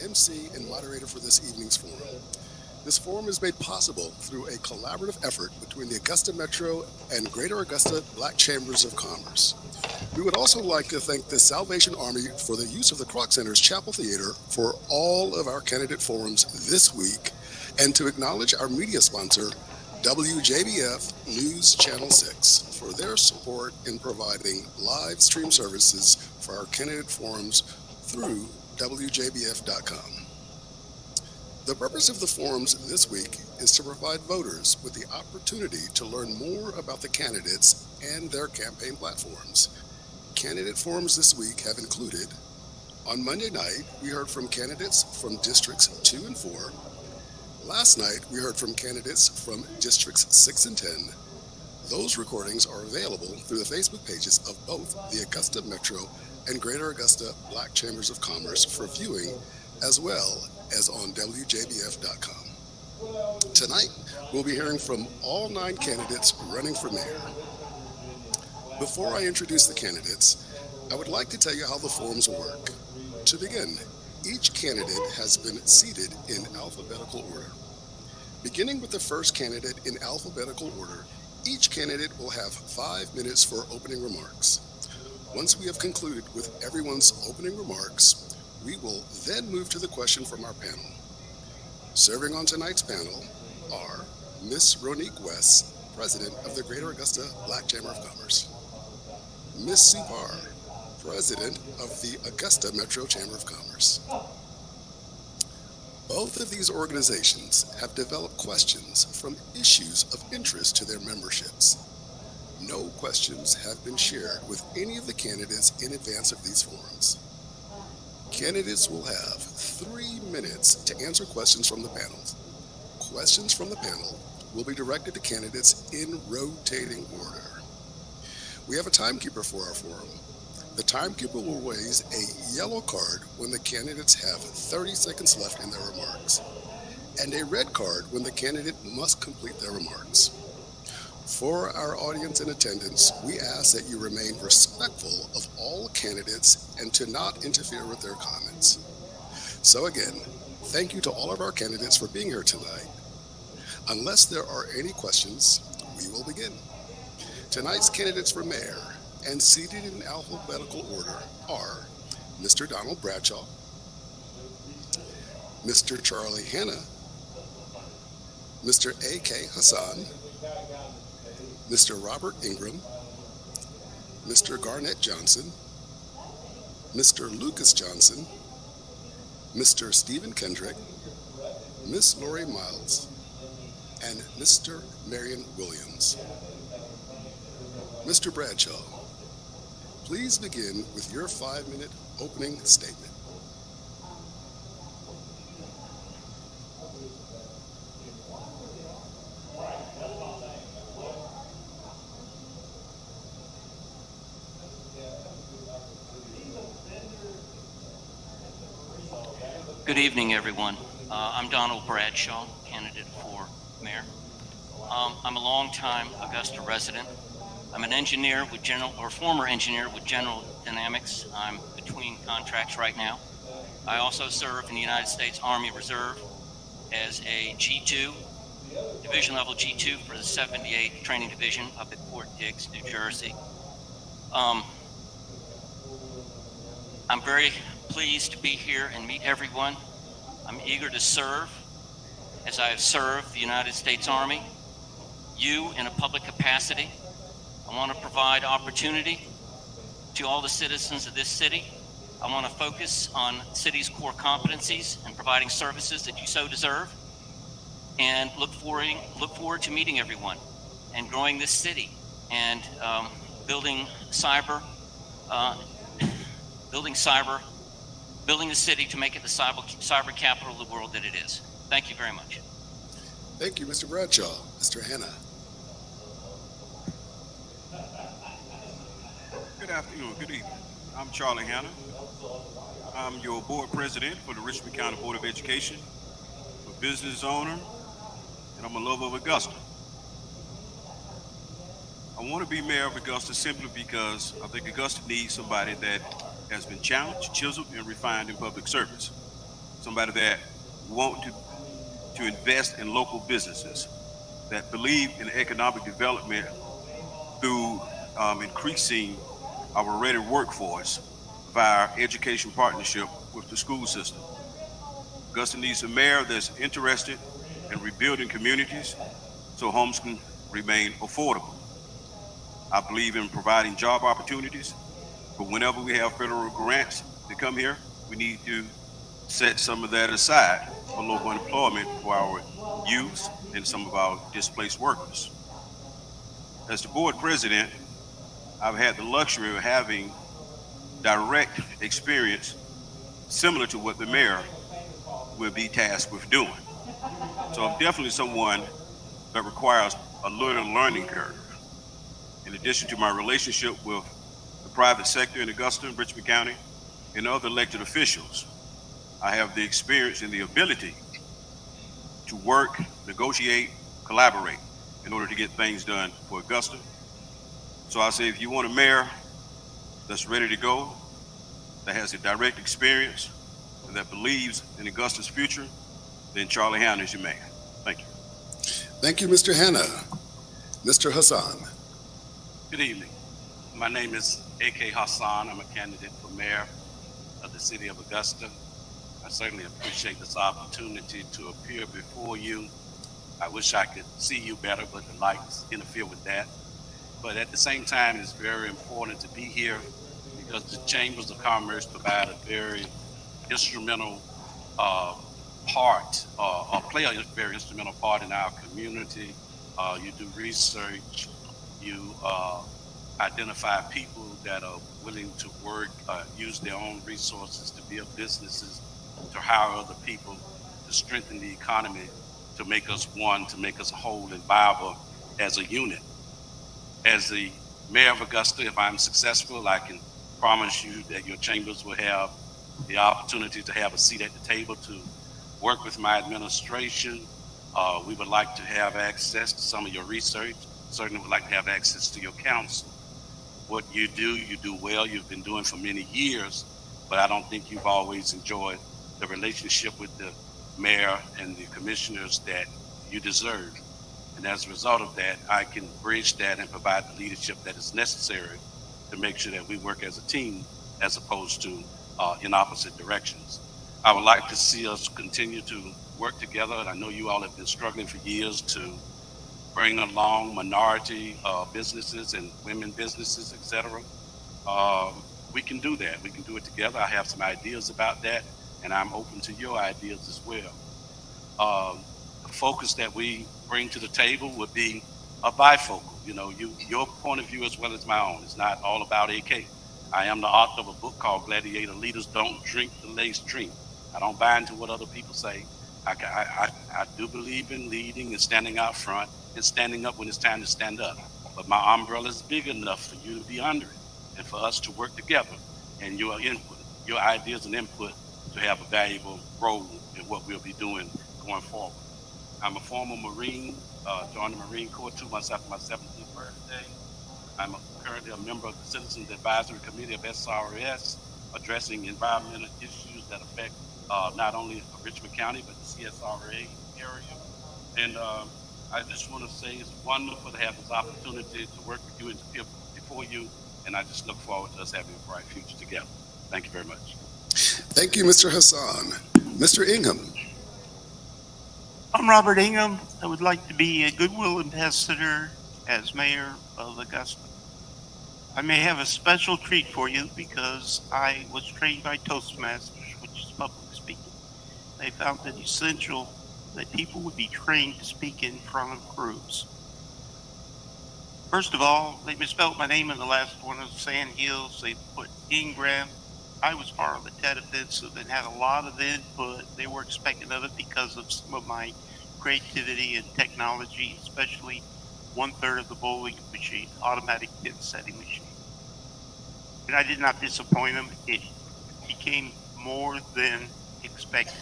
MC and moderator for this evening's forum. This forum is made possible through a collaborative effort between the Augusta Metro and Greater Augusta Black Chambers of Commerce. We would also like to thank the Salvation Army for the use of the Kroc Center's Chapel Theater for all of our candidate forums this week, and to acknowledge our media sponsor, WJBF News Channel 6, for their support in providing live stream services for our candidate forums through WJBF.com. The purpose of the forums this week is to provide voters with the opportunity to learn more about the candidates and their campaign platforms. Candidate forums this week have included: on Monday night, we heard from candidates from Districts 2 and 4. Last night, we heard from candidates from Districts 6 and 10. Those recordings are available through the Facebook pages of both the Augusta Metro and Greater Augusta Black Chambers of Commerce for viewing, as well as on WJBF.com. Tonight, we'll be hearing from all 9 candidates running for mayor. Before I introduce the candidates, I would like to tell you how the forums work. To begin, each candidate has been seated in alphabetical order. Beginning with the first candidate in alphabetical order, each candidate will have 5 minutes for opening remarks. Once we have concluded with everyone's opening remarks, we will then move to the question from our panel. Serving on tonight's panel are Ms. Ronique West, President of the Greater Augusta Black Chamber of Commerce; Ms. Sue Parr, President of the Augusta Metro Chamber of Commerce. Both of these organizations have developed questions from issues of interest to their memberships. No questions have been shared with any of the candidates in advance of these forums. Candidates will have 3 minutes to answer questions from the panel. Questions from the panel will be directed to candidates in rotating order. We have a timekeeper for our forum. The timekeeper will raise a yellow card when the candidates have 30 seconds left in their remarks, and a red card when the candidate must complete their remarks. For our audience in attendance, we ask that you remain respectful of all candidates and to not interfere with their comments. So again, thank you to all of our candidates for being here tonight. Unless there are any questions, we will begin. Tonight's candidates for mayor, and seated in alphabetical order, are Mr. Donald Bradshaw, Mr. Charlie Hanna, Mr. A.K. Hassan, Mr. Robert Ingham, Mr. Garnett Johnson, Mr. Lucas Johnson, Mr. Stephen Kendrick, Miss Lori Miles, and Mr. Marion Williams. Mr. Bradshaw, please begin with your 5-minute opening statement. Good evening, everyone. I'm Donald Bradshaw, candidate for mayor. I'm a longtime Augusta resident. I'm an engineer with former engineer with General Dynamics. I'm between contracts right now. I also serve in the United States Army Reserve as a G2, division level G2 for the 78th Training Division up at Fort Dix, New Jersey. I'm very pleased to be here and meet everyone. I'm eager to serve as I have served the United States Army, you in a public capacity. I want to provide opportunity to all the citizens of this city. I want to focus on the city's core competencies and providing services that you so deserve, and look forward to meeting everyone and growing this city and building the city to make it the cyber capital of the world that it is. Thank you very much. Thank you, Mr. Bradshaw. Mr. Hanna. Good afternoon, good evening. I'm Charlie Hanna. I'm your board president for the Richmond County Board of Education, a business owner, and I'm a lover of Augusta. I want to be mayor of Augusta simply because I think Augusta needs somebody that has been challenged, chiseled, and refined in public service. somebody that want to invest in local businesses, that believe in economic development through increasing our ready workforce via our education partnership with the school system. Augusta needs a mayor that's interested in rebuilding communities so homes can remain affordable. I believe in providing job opportunities, but whenever we have federal grants that come here, we need to set some of that aside for local employment for our youth and some of our displaced workers. As the board president, I've had the luxury of having direct experience similar to what the mayor will be tasked with doing. So I'm definitely someone that requires a little learning curve. In addition to my relationship with the private sector in Augusta and Richmond County and other elected officials, I have the experience and the ability to work, negotiate, collaborate in order to get things done for Augusta. So I say, if you want a mayor that's ready to go, that has a direct experience, and that believes in Augusta's future, then Charlie Hanna is your man. Thank you. Thank you, Mr. Hanna. Mr. Hassan. Good evening. My name is A.K. Hassan. I'm a candidate for mayor of the city of Augusta. I certainly appreciate this opportunity to appear before you. I wish I could see you better, but the lights interfere with that. But at the same time, it's very important to be here because the Chambers of Commerce provide a very instrumental part, or play a very instrumental part in our community. You do research, you identify people that are willing to work, use their own resources to build businesses, to hire other people, to strengthen the economy, to make us one, to make us whole and viable as a unit. As the mayor of Augusta, if I'm successful, I can promise you that your chambers will have the opportunity to have a seat at the table to work with my administration. We would like to have access to some of your research. Certainly would like to have access to your counsel. What you do well. You've been doing for many years, but I don't think you've always enjoyed the relationship with the mayor and the commissioners that you deserve. And as a result of that, I can bridge that and provide the leadership that is necessary to make sure that we work as a team as opposed to in opposite directions. I would like to see us continue to work together. And I know you all have been struggling for years to bring along minority businesses and women businesses, et cetera. We can do that. We can do it together. I have some ideas about that, and I'm open to your ideas as well. The focus that we bring to the table would be a bifocal. You know, your point of view as well as my own. It's not all about AK. I am the author of a book called Gladiator Leaders Don't Drink the Latest Drink. I don't buy into what other people say. I do believe in leading and standing out front and standing up when it's time to stand up. But my umbrella is big enough for you to be under it and for us to work together and your input, your ideas and input to have a valuable role in what we'll be doing going forward. I'm a former Marine, joined the Marine Corps 2 months after my 17th birthday. I'm currently a member of the Citizens Advisory Committee of SRS, addressing environmental issues that affect not only Richmond County, but the CSRA area. And I just want to say it's wonderful to have this opportunity to work with you and to appear before you. And I just look forward to us having a bright future together. Thank you very much. Thank you, Mr. Hassan. Mr. Ingham. I'm Robert Ingham. I would like to be a goodwill ambassador as mayor of Augusta. I may have a special treat for you because I was trained by Toastmasters, which is public speaking. They found it essential that people would be trained to speak in front of groups. First of all, they misspelled my name in the last one of Sand Hills. They put Ingham. I was part of the TED offensive and had a lot of input. They were expecting of it because of some of my creativity and technology, especially 1/3 of the bowling machine, automatic pin setting machine. And I did not disappoint them. It became more than expected.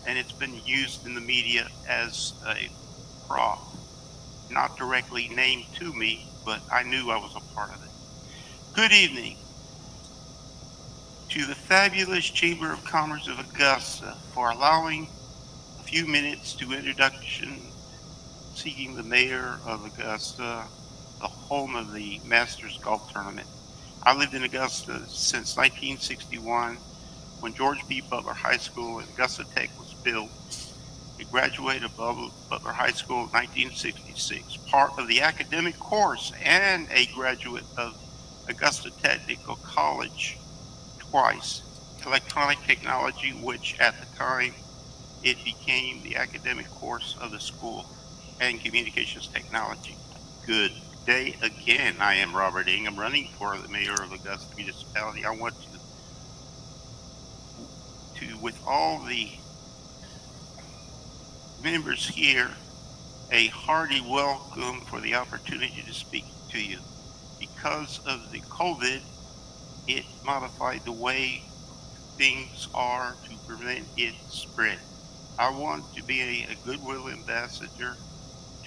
And it's been used in the media as a prop, not directly named to me, but I knew I was a part of it. Good evening. to the fabulous Chamber of Commerce of Augusta for allowing a few minutes to introduction, seeking the mayor of Augusta, the home of the Masters Golf Tournament. I lived in Augusta since 1961 when George P. Butler High School at Augusta Tech was built. I graduated of Butler High School in 1966, part of the academic course and a graduate of Augusta Technical College twice. Electronic technology, which at the time it became the academic course of the school, and communications technology. Good day again. I am Robert Ingham, running for the mayor of Augusta Municipality. I want to with all the members here, a hearty welcome for the opportunity to speak to you. Because of the COVID, it modified the way things are to prevent its spread. I want to be a goodwill ambassador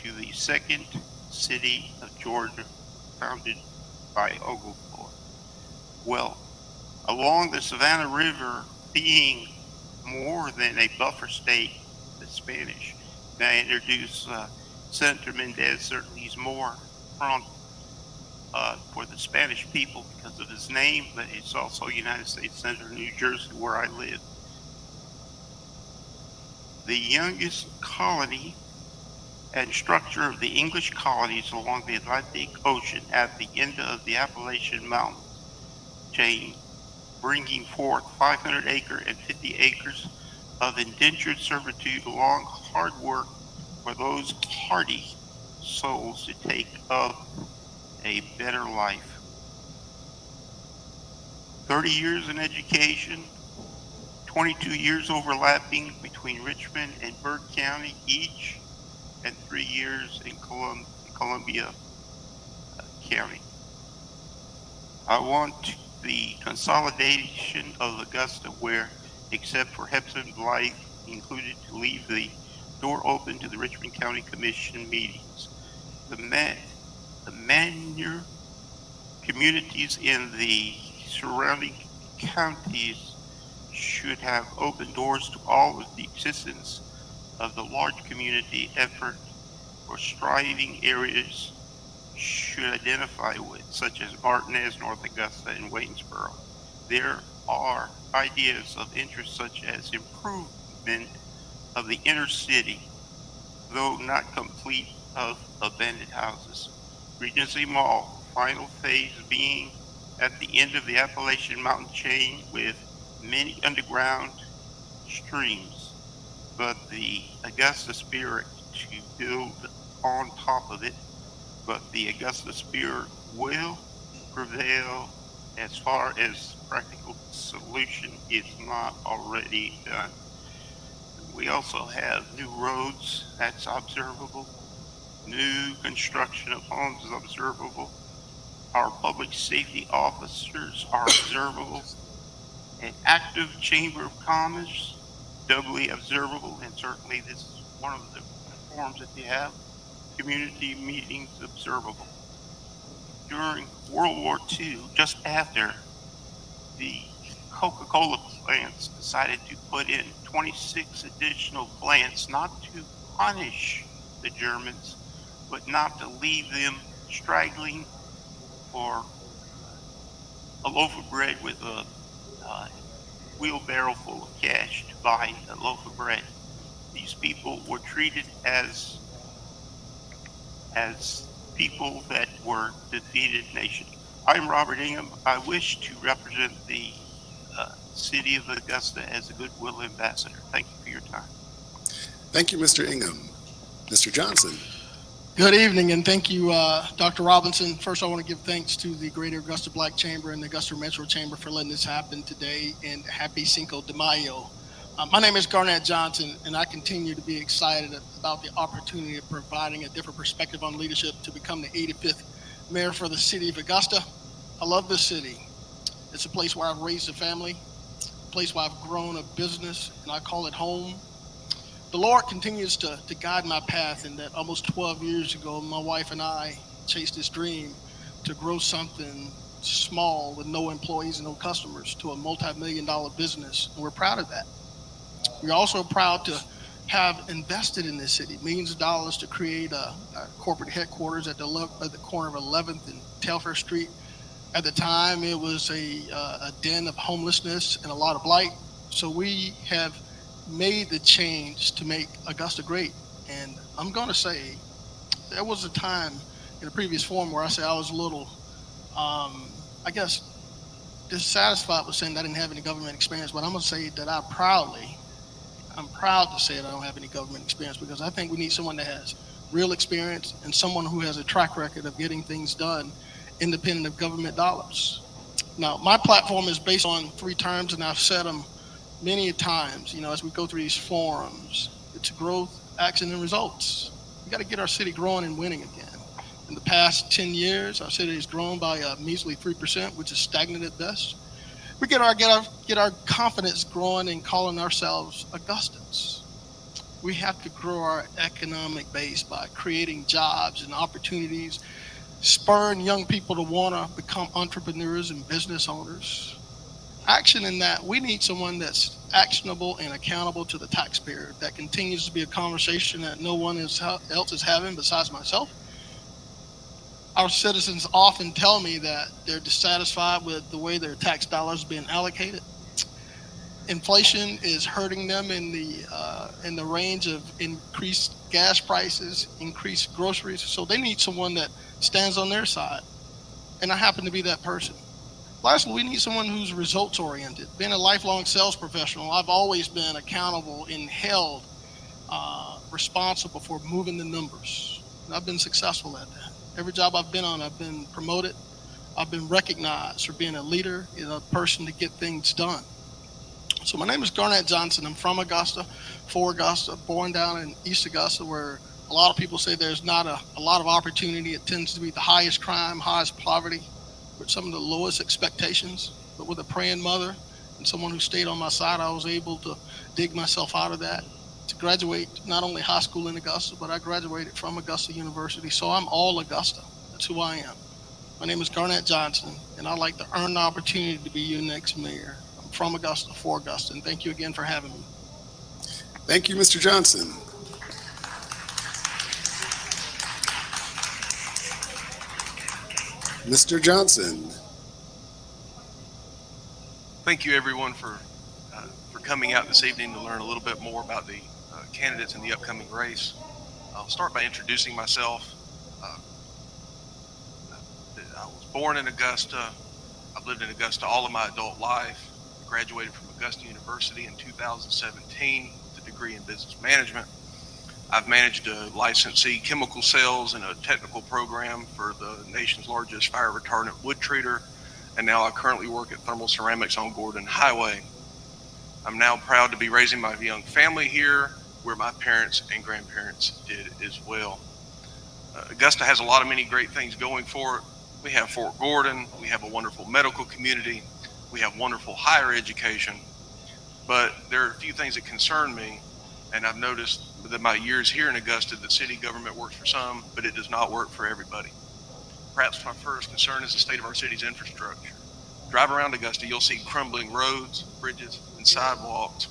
to the second city of Georgia, founded by Augusta. Well, along the Savannah River, being more than a buffer state, the Spanish. May I introduce Senator Mendez? Certainly he's more prompt for the Spanish people because of his name, but he's also United States Senator in New Jersey, where I live. The youngest colony and structure of the English colonies along the Atlantic Ocean at the end of the Appalachian Mountain chain, bringing forth 500 acres and 50 acres of indentured servitude, long hard work for those hardy souls to take up a better life. 30 years in education, 22 years overlapping between Richmond and Byrd County each, and 3 years in Columbia County. I want the consolidation of Augusta, where, except for Hepzibah Blythe, included to leave the door open to the Richmond County Commission meetings. The manure communities in the surrounding counties should have open doors to all of the existence of the large community effort or striving areas should identify with, such as Martinez, North Augusta, and Waynesboro. There are ideas of interest such as improvement of the inner city, though not complete, of abandoned houses. Regency Mall, final phase being at the end of the Appalachian Mountain chain with many underground streams, but the Augusta spirit to build on top of it, but the Augusta spirit will prevail as far as practical solution is not already done. We also have new roads that's observable, new construction of homes is observable, our public safety officers are observable, an active Chamber of Commerce doubly observable, and certainly this is one of the forms that they have, community meetings observable. During World War II, just after, the Coca-Cola plants decided to put in 26 additional plants, not to punish the Germans, but not to leave them straggling for a loaf of bread with a wheelbarrow full of cash to buy a loaf of bread. These people were treated as people that were defeated nations. I'm Robert Ingham. I wish to represent the city of Augusta as a goodwill ambassador. Thank you for your time. Thank you, Mr. Ingham. Mr. Johnson. Good evening, and thank you, Dr. Robinson. First, I want to give thanks to the Greater Augusta Black Chamber and the Augusta Metro Chamber for letting this happen today, and happy Cinco de Mayo. My name is Garnett Johnson, and I continue to be excited about the opportunity of providing a different perspective on leadership to become the 85th mayor for the city of Augusta. I love this city. It's a place where I've raised a family, a place where I've grown a business, and I call it home. The Lord continues to guide my path, and that almost 12 years ago, my wife and I chased this dream to grow something small with no employees and no customers to a multi-million-dollar business, and we're proud of that. We're also proud to have invested in this city millions of dollars to create a corporate headquarters at the corner of 11th and Telfair Street. At the time, it was a den of homelessness and a lot of blight. So we have made the change to make Augusta great. And I'm going to say there was a time in a previous forum where I said I was a little, I guess, dissatisfied with saying I didn't have any government experience. But I'm going to say that I'm proud to say that I don't have any government experience, because I think we need someone that has real experience and someone who has a track record of getting things done independent of government dollars. Now, my platform is based on 3 terms, and I've said them many times, as we go through these forums. It's growth, action, and results. We got to get our city growing and winning again. In the past 10 years, our city has grown by a measly 3%, which is stagnant at best. We get our confidence growing and calling ourselves Augustans. We have to grow our economic base by creating jobs and opportunities, spurring young people to want to become entrepreneurs and business owners. Action in that, we need someone that's actionable and accountable to the taxpayer. That continues to be a conversation that no one else is having besides myself. Our citizens often tell me that they're dissatisfied with the way their tax dollars are being allocated. Inflation is hurting them in the range of increased gas prices, increased groceries. So they need someone that stands on their side. And I happen to be that person. Lastly, we need someone who's results oriented. Being a lifelong sales professional, I've always been accountable and held responsible for moving the numbers. And I've been successful at that. Every job I've been on, I've been promoted. I've been recognized for being a leader and a person to get things done. So my name is Garnett Johnson. I'm from Augusta, for Augusta, born down in East Augusta, where a lot of people say there's not a lot of opportunity. It tends to be the highest crime, highest poverty, with some of the lowest expectations. But with a praying mother and someone who stayed on my side, I was able to dig myself out of that, to graduate not only high school in Augusta, but I graduated from Augusta University. So I'm all Augusta. That's who I am. My name is Garnett Johnson, and I'd like to earn the opportunity to be your next mayor. I'm from Augusta, for Augusta, and thank you again for having me. Thank you, Mr. Johnson. Mr. Johnson. Thank you, everyone, for coming out this evening to learn a little bit more about the candidates in the upcoming race. I'll start by introducing myself. I was born in Augusta. I've lived in Augusta all of my adult life. I graduated from Augusta University in 2017 with a degree in business management. I've managed a licensee chemical sales and a technical program for the nation's largest fire retardant wood treater, and now I currently work at Thermal Ceramics on Gordon Highway. I'm now proud to be raising my young family here, where my parents and grandparents did as well. Augusta has a lot of many great things going for it. We have Fort Gordon, we have a wonderful medical community, we have wonderful higher education, but there are a few things that concern me, and I've noticed that my years here in Augusta that city government works for some, but it does not work for everybody. Perhaps my first concern is the state of our city's infrastructure. Drive around Augusta, you'll see crumbling roads, bridges, and sidewalks,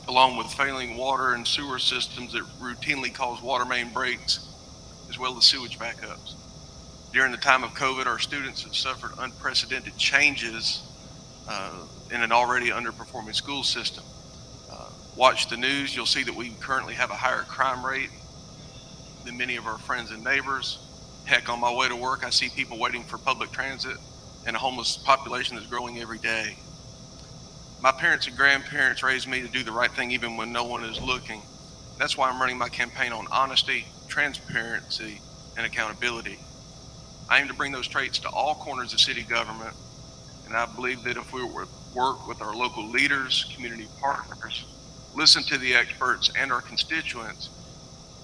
along with failing water and sewer systems that routinely cause water main breaks, as well as sewage backups. During the time of COVID, our students have suffered unprecedented changes in an already underperforming school system. Watch the news, you'll see that we currently have a higher crime rate than many of our friends and neighbors. Heck, on my way to work, I see people waiting for public transit and a homeless population that's growing every day. My parents and grandparents raised me to do the right thing even when no one is looking. That's why I'm running my campaign on honesty, transparency, and accountability. I aim to bring those traits to all corners of city government, and I believe that if we work with our local leaders, community partners, listen to the experts and our constituents,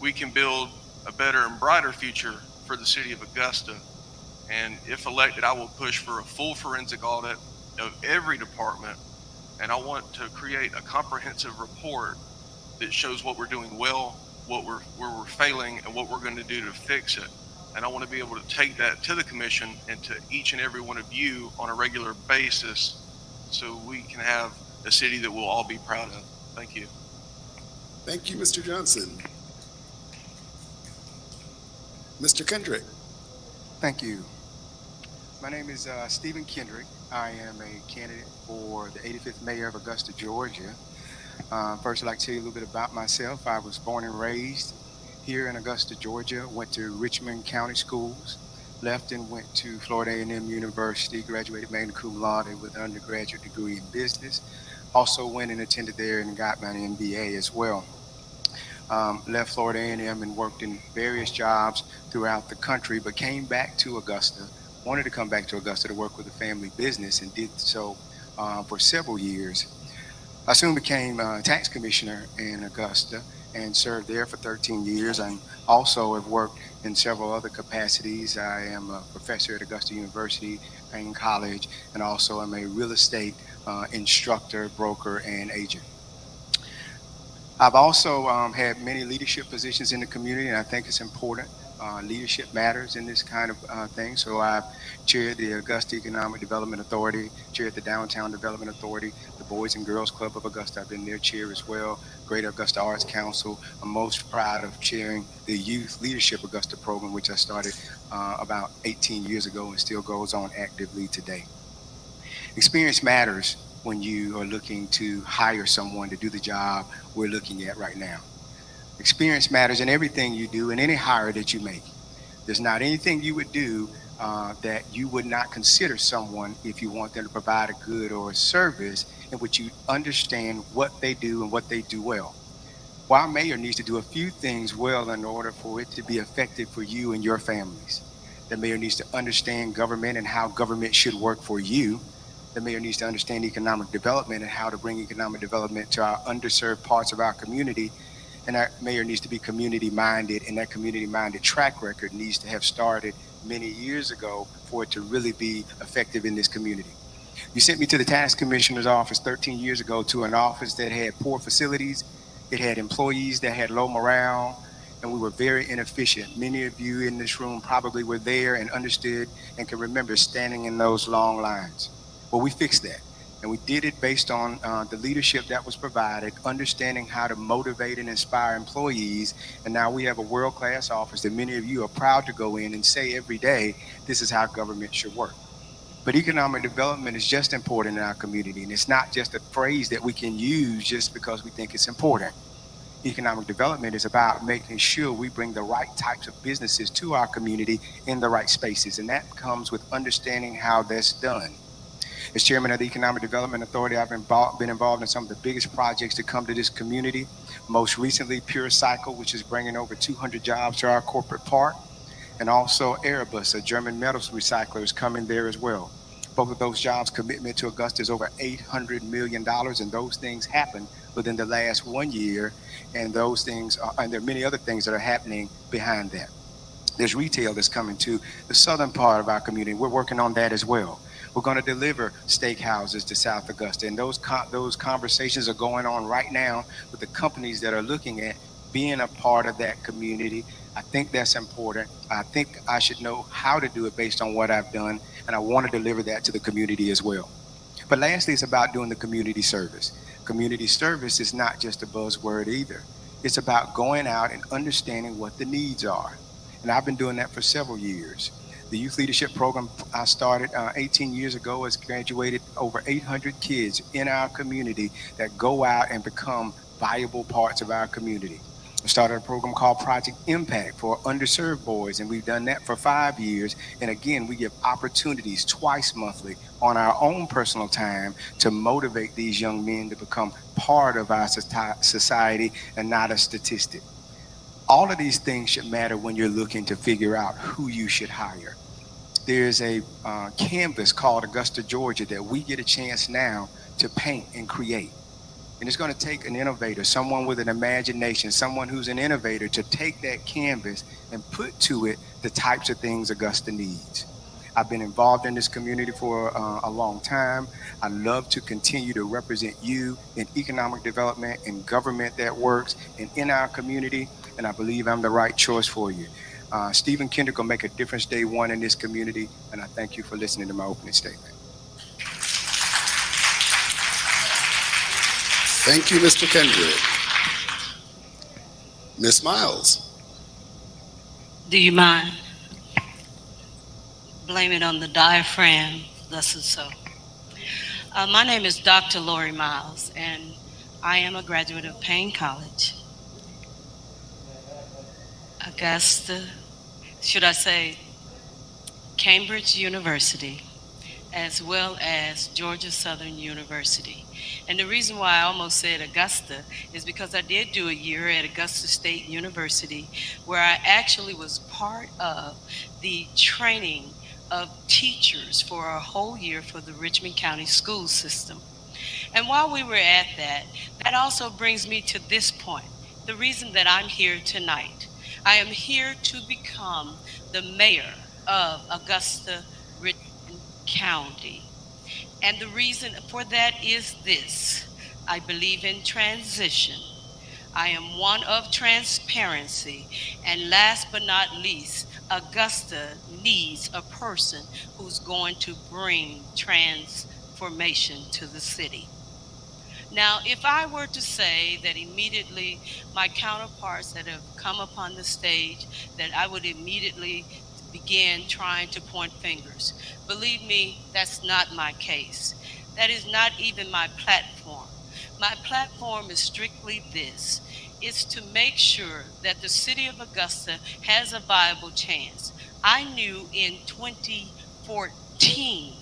we can build a better and brighter future for the city of Augusta. And if elected, I will push for a full forensic audit of every department, and I want to create a comprehensive report that shows what we're doing well, where we're failing, and what we're going to do to fix it. And I want to be able to take that to the commission and to each and every one of you on a regular basis so we can have a city that we'll all be proud of. Thank you. Thank you, Mr. Johnson. Mr. Kendrick. Thank you. My name is Stephen Kendrick. I am a candidate for the 85th Mayor of Augusta, Georgia. First, I'd like to tell you a little bit about myself. I was born and raised here in Augusta, Georgia. Went to Richmond County Schools, left and went to Florida A&M University, graduated magna cum laude with an undergraduate degree in business. Also went and attended there and got my MBA as well. Left Florida A&M and worked in various jobs throughout the country, but came back to Augusta, wanted to come back to Augusta to work with a family business, and did so for several years. I soon became tax commissioner in Augusta and served there for 13 years. I also have worked in several other capacities. I am a professor at Augusta University, Payne College, and also am a real estate instructor, broker, and agent. I've also had many leadership positions in the community, and I think it's important. Leadership matters in this kind of thing. So I've chaired the Augusta Economic Development Authority, chaired the Downtown Development Authority, the Boys and Girls Club of Augusta. I've been their chair as well. Greater Augusta Arts Council. I'm most proud of chairing the Youth Leadership Augusta program, which I started about 18 years ago and still goes on actively today. Experience matters when you are looking to hire someone to do the job we're looking at right now. Experience matters in everything you do, in any hire that you make. There's not anything you would do that you would not consider someone if you want them to provide a good or a service in which you understand what they do and what they do well. Well, our mayor needs to do a few things well in order for it to be effective for you and your families. The mayor needs to understand government and how government should work for you. The mayor needs to understand economic development and how to bring economic development to our underserved parts of our community. And our mayor needs to be community-minded, and that community-minded track record needs to have started many years ago for it to really be effective in this community. You sent me to the tax commissioner's office 13 years ago to an office that had poor facilities. It had employees that had low morale, and we were very inefficient. Many of you in this room probably were there and understood and can remember standing in those long lines. Well, we fixed that. And we did it based on the leadership that was provided, understanding how to motivate and inspire employees. And now we have a world-class office that many of you are proud to go in and say every day, this is how government should work. But economic development is just important in our community. And it's not just a phrase that we can use just because we think it's important. Economic development is about making sure we bring the right types of businesses to our community in the right spaces. And that comes with understanding how that's done. As chairman of the Economic Development Authority, I've been involved in some of the biggest projects to come to this community. Most recently, Pure Cycle, which is bringing over 200 jobs to our corporate park. And also Erebus, a German metals recycler, is coming there as well. Both of those jobs' commitment to Augusta is over $800 million, and those things happen within the last 1 year. And those things, and there are many other things that are happening behind that. There's retail that's coming to the southern part of our community. We're working on that as well. We're going to deliver steakhouses to South Augusta, and those conversations are going on right now with the companies that are looking at being a part of that community. I think that's important. I think I should know how to do it based on what I've done, and I want to deliver that to the community as well. But lastly, it's about doing the community service. Community service is not just a buzzword either. It's about going out and understanding what the needs are. And I've been doing that for several years. The youth leadership program I started 18 years ago has graduated over 800 kids in our community that go out and become valuable parts of our community. I started a program called Project Impact for underserved boys, and we've done that for 5 years. And again, we give opportunities twice monthly on our own personal time to motivate these young men to become part of our society and not a statistic. All of these things should matter when you're looking to figure out who you should hire. There's a canvas called Augusta, Georgia that we get a chance now to paint and create. And it's going to take an innovator, someone with an imagination, someone who's an innovator to take that canvas and put to it the types of things Augusta needs. I've been involved in this community for a long time. I love to continue to represent you in economic development and government that works and in our community, and I believe I'm the right choice for you. Stephen Kendrick will make a difference day one in this community, and I thank you for listening to my opening statement. Thank you, Mr. Kendrick. Ms. Miles. Do you mind? Blame it on the diaphragm, thus and so. My name is Dr. Lori Miles, and I am a graduate of Payne College, Augusta, should I say Cambridge University, as well as Georgia Southern University. And the reason why I almost said Augusta is because I did do a year at Augusta State University, where I actually was part of the training of teachers for a whole year for the Richmond County school system. And while we were at that, that also brings me to this point. The reason that I'm here tonight, I am here to become the mayor of Augusta, Richmond County. And the reason for that is this: I believe in transition. I am one of transparency. And last but not least, Augusta needs a person who's going to bring transformation to the city. Now, if I were to say that immediately my counterparts that have come upon the stage, that I would immediately begin trying to point fingers, believe me, that's not my case. That is not even my platform. My platform is strictly this: it's to make sure that the city of Augusta has a viable chance. I knew in 2014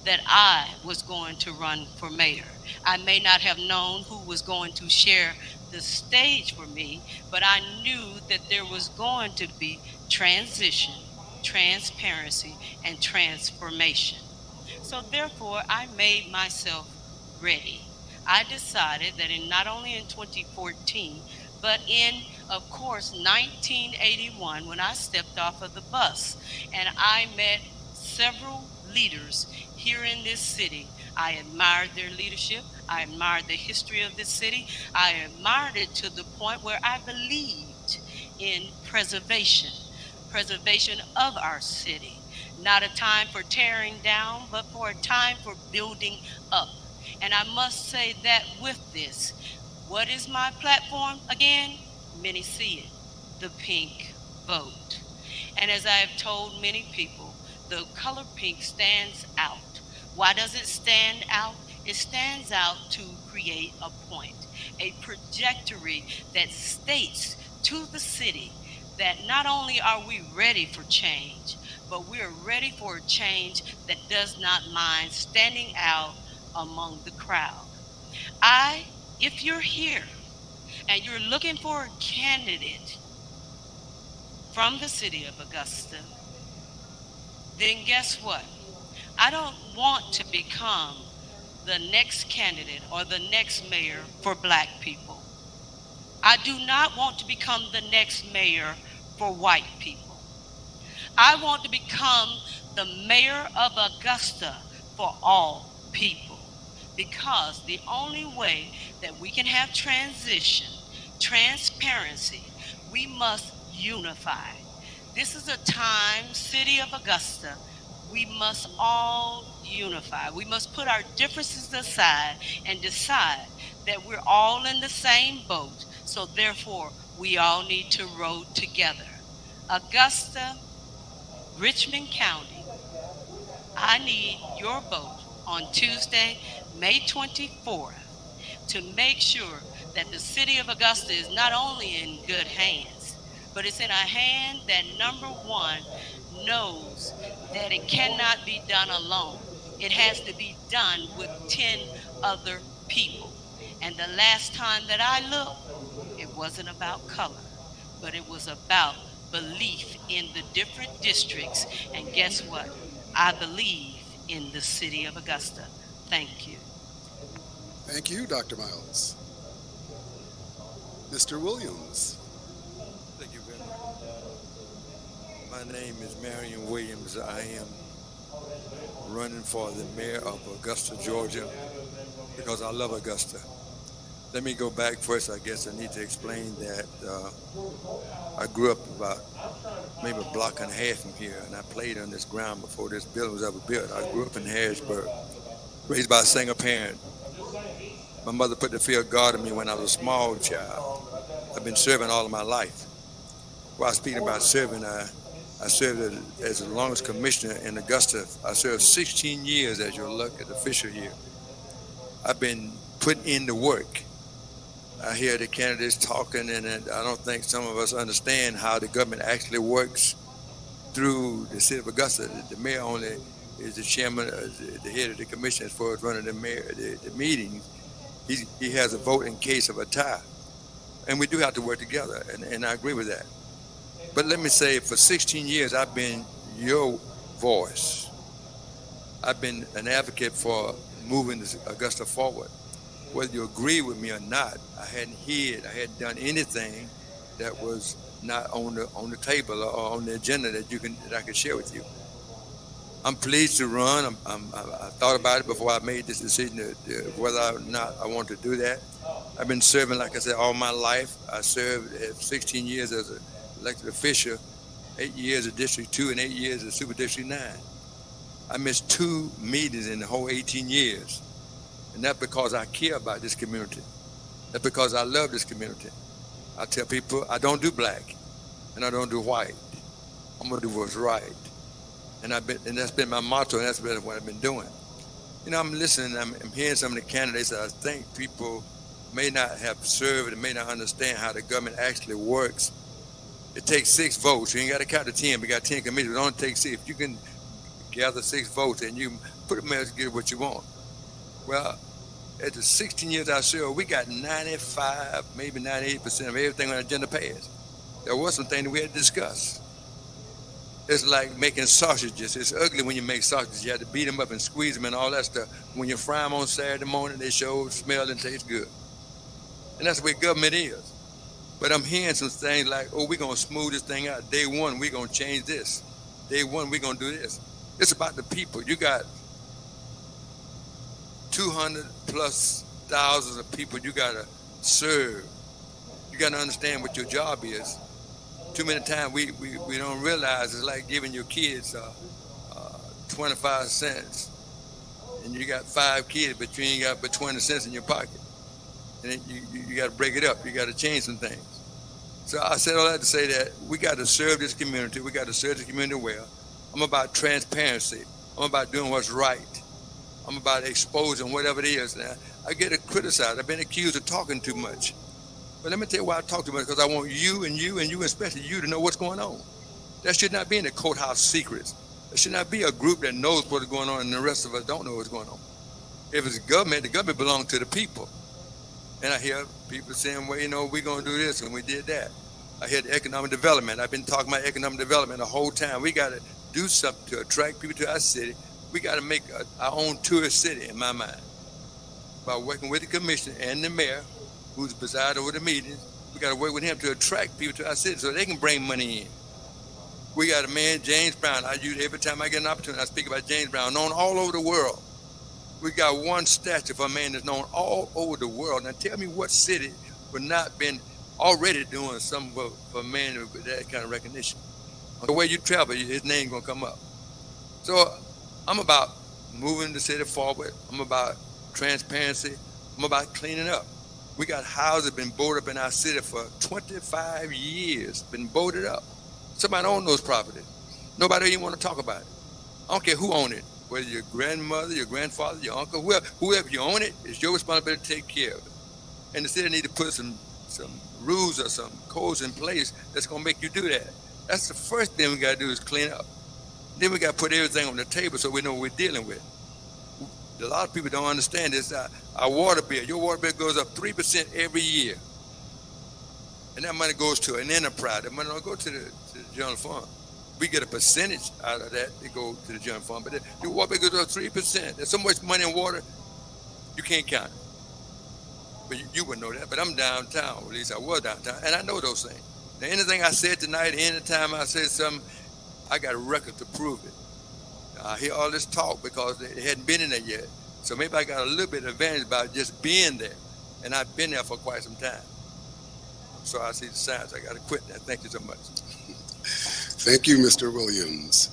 that I was going to run for mayor. I may not have known who was going to share the stage for me, but I knew that there was going to be transition, transparency, and transformation. So therefore, I made myself ready. I decided that not only in 2014, but in, of course, 1981, when I stepped off of the bus and I met several leaders here in this city. I admired their leadership. I admired the history of this city. I admired it to the point where I believed in preservation of our city. Not a time for tearing down, but for a time for building up. And I must say that with this, what is my platform again? Many see it, the pink vote. And as I have told many people, the color pink stands out. Why does it stand out? It stands out to create a point, a trajectory that states to the city that not only are we ready for change, but we are ready for a change that does not mind standing out among the crowd. If you're here and you're looking for a candidate from the city of Augusta, then guess what? I don't want to become the next candidate or the next mayor for Black people. I do not want to become the next mayor for white people. I want to become the mayor of Augusta for all people, because the only way that we can have transition, transparency, we must unify. This is a time, city of Augusta, we must all unify. We must put our differences aside and decide that we're all in the same boat. So therefore, we all need to row together. Augusta, Richmond County, I need your vote on Tuesday, May 24th, to make sure that the city of Augusta is not only in good hands, but it's in a hand that, number one, knows that it cannot be done alone. It has to be done with 10 other people. And the last time that I looked, it wasn't about color, but it was about belief in the different districts. And guess what? I believe in the city of Augusta. Thank you. Thank you, Dr. Miles. Mr. Williams. Thank you very much. My name is Marion Williams. I am running for the mayor of Augusta, Georgia, because I love Augusta. Let me go back first. I guess I need to explain that I grew up about maybe a block and a half from here, and I played on this ground before this building was ever built. I grew up in Harrisburg, raised by a single parent. My mother put the fear of God in me when I was a small child. I've been serving all of my life. While speaking about serving, I served as the longest commissioner in Augusta. I served 16 years as your elected official here. I've been put in the work. I hear the candidates talking, and I don't think some of us understand how the government actually works through the city of Augusta. The mayor only is the chairman, the head of the commission as far as running the meetings. He has a vote in case of a tie. And we do have to work together, and I agree with that. But let me say, for 16 years, I've been your voice. I've been an advocate for moving Augusta forward. Whether you agree with me or not, I hadn't hadn't done anything that was not on the table or on the agenda that I could share with you. I'm pleased to run. I thought about it before I made this decision whether or not I want to do that. I've been serving, like I said, all my life. I served 16 years as an elected official, 8 years at District 2 and 8 years at Super District 9. I missed 2 meetings in the whole 18 years. And that's because I care about this community. That's because I love this community. I tell people I don't do black and I don't do white. I'm gonna do what's right. And that's been my motto, and that's been what I've been doing. You know, I'm listening, I'm hearing some of the candidates that I think people may not have served and may not understand how the government actually works. It takes 6 votes. You ain't got to count to 10. We got 10 committees. It only takes 6. If you can gather 6 votes and you put them there to get what you want. Well, at the 16 years I served, we got 95, maybe 98% of everything on the agenda passed. There was some things that we had to discuss. It's like making sausages. It's ugly when you make sausages. You have to beat them up and squeeze them and all that stuff. When you fry them on Saturday morning, they show, smell, and taste good. And that's the way government is. But I'm hearing some things like, oh, we're going to smooth this thing out. Day one, we're going to change this. Day one, we're going to do this. It's about the people. You got 200 plus thousands of people you got to serve. You got to understand what your job is. Too many times we don't realize it's like giving your kids 25 cents. And you got 5 kids, but you ain't got but 20 cents in your pocket. And then you got to break it up. You got to change some things. So I said all that to say that we got to serve this community. We got to serve the community well. I'm about transparency. I'm about doing what's right. I'm about exposing whatever it is. Now, I get criticized. I've been accused of talking too much. But let me tell you why I talk too much, because I want you and you and you, especially you, to know what's going on. That should not be in the courthouse secrets. There should not be a group that knows what's going on and the rest of us don't know what's going on. If it's government, the government belongs to the people. And I hear people saying, well, you know, we're going to do this and we did that. I hear the economic development. I've been talking about economic development the whole time. We got to do something to attract people to our city. We got to make our own tourist city, in my mind. By working with the commissioner and the mayor, who's presiding over the meetings, we got to work with him to attract people to our city so they can bring money in. We got a man, James Brown. I use every time I get an opportunity, I speak about James Brown, known all over the world. We got one statue for a man that's known all over the world. Now tell me what city would not been already doing something for a man with that kind of recognition. The way you travel, his name gonna come up. So I'm about moving the city forward. I'm about transparency. I'm about cleaning up. We got houses been boarded up in our city for 25 years, been boarded up. Somebody own those properties. Nobody even want to talk about it. I don't care who own it, whether your grandmother, your grandfather, your uncle, whoever you own it, it's your responsibility to take care of it. And the city need to put some rules or some codes in place that's gonna make you do that. That's the first thing we gotta do is clean up. Then we gotta put everything on the table so we know what we're dealing with. A lot of people don't understand this. Our water bill, your water bill goes up 3% every year. And that money goes to an enterprise. That money don't go to the general fund. We get a percentage out of that to go to the general fund. But the water bill goes up 3%. There's so much money in water, you can't count it. But you wouldn't know that. But I'm downtown, or at least I was downtown, and I know those things. Now, anything I said tonight, anytime I said something, I got a record to prove it. I hear all this talk because they hadn't been in there yet. So maybe I got a little bit of advantage about just being there. And I've been there for quite some time. So I see the signs. I got to quit that. Thank you so much. Thank you, Mr. Williams.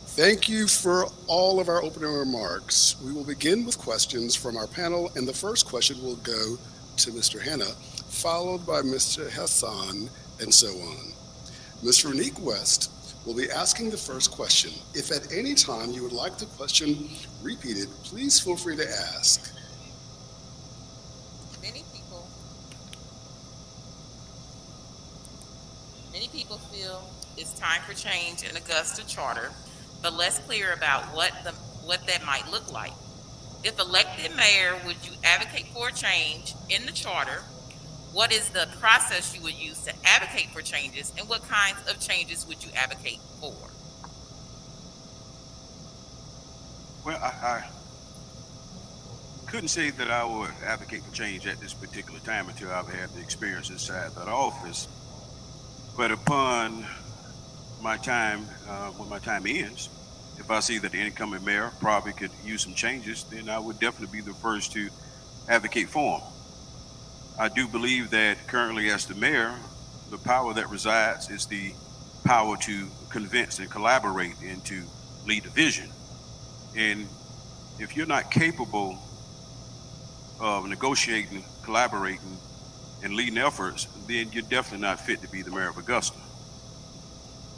Thank you for all of our opening remarks. We will begin with questions from our panel, and the first question will go to Mr. Hanna, followed by Mr. Hassan, and so on. Ms. Renique West will be asking the first question. If at any time you would like the question repeated, please feel free to ask. Many people feel it's time for change in Augusta Charter, but less clear about what that might look like. If elected mayor, would you advocate for a change in the charter? What is the process you would use to advocate for changes, and what kinds of changes would you advocate for? Well, I couldn't say that I would advocate for change at this particular time until I've had the experience inside that office. But upon my time, when my time ends, if I see that the incoming mayor probably could use some changes, then I would definitely be the first to advocate for him. I do believe that currently as the mayor, the power that resides is the power to convince and collaborate and to lead the vision. And if you're not capable of negotiating, collaborating, and leading efforts, then you're definitely not fit to be the mayor of Augusta.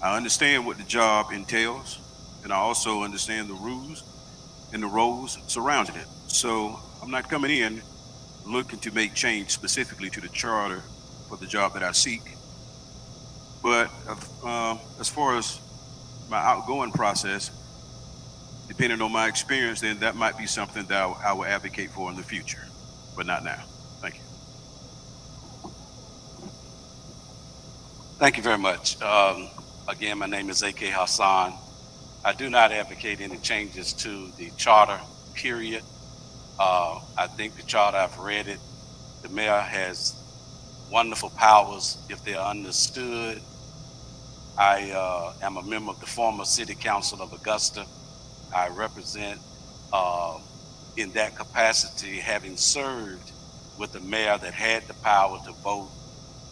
I understand what the job entails, and I also understand the rules and the roles surrounding it. So I'm not coming in looking to make change specifically to the charter for the job that I seek. But as far as my outgoing process, depending on my experience, then that might be something that I will advocate for in the future, but not now. Thank you. Thank you very much. Again, my name is A.K. Hassan. I do not advocate any changes to the charter, period. I think the charter, I've read it. The mayor has wonderful powers if they are understood. I am a member of the former City Council of Augusta. I represent in that capacity, having served with the mayor that had the power to vote,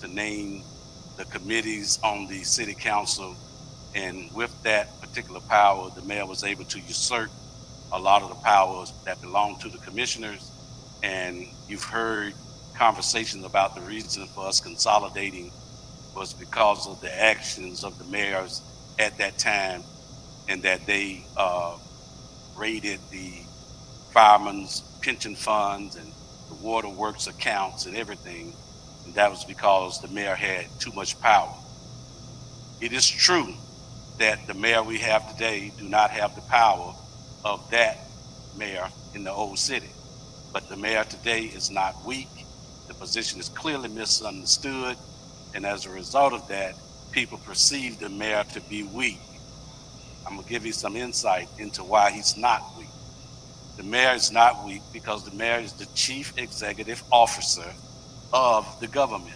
to name the committees on the City Council. And with that particular power, the mayor was able to usurp a lot of the powers that belong to the commissioners. And you've heard conversations about the reason for us consolidating was because of the actions of the mayors at that time, and that they raided the firemen's pension funds and the water works accounts and everything. And that was because the mayor had too much power. It is true that the mayor we have today do not have the power of that mayor in the old city. But the mayor today is not weak. The position is clearly misunderstood. And as a result of that, people perceive the mayor to be weak. I'm gonna give you some insight into why he's not weak. The mayor is not weak because the mayor is the chief executive officer of the government.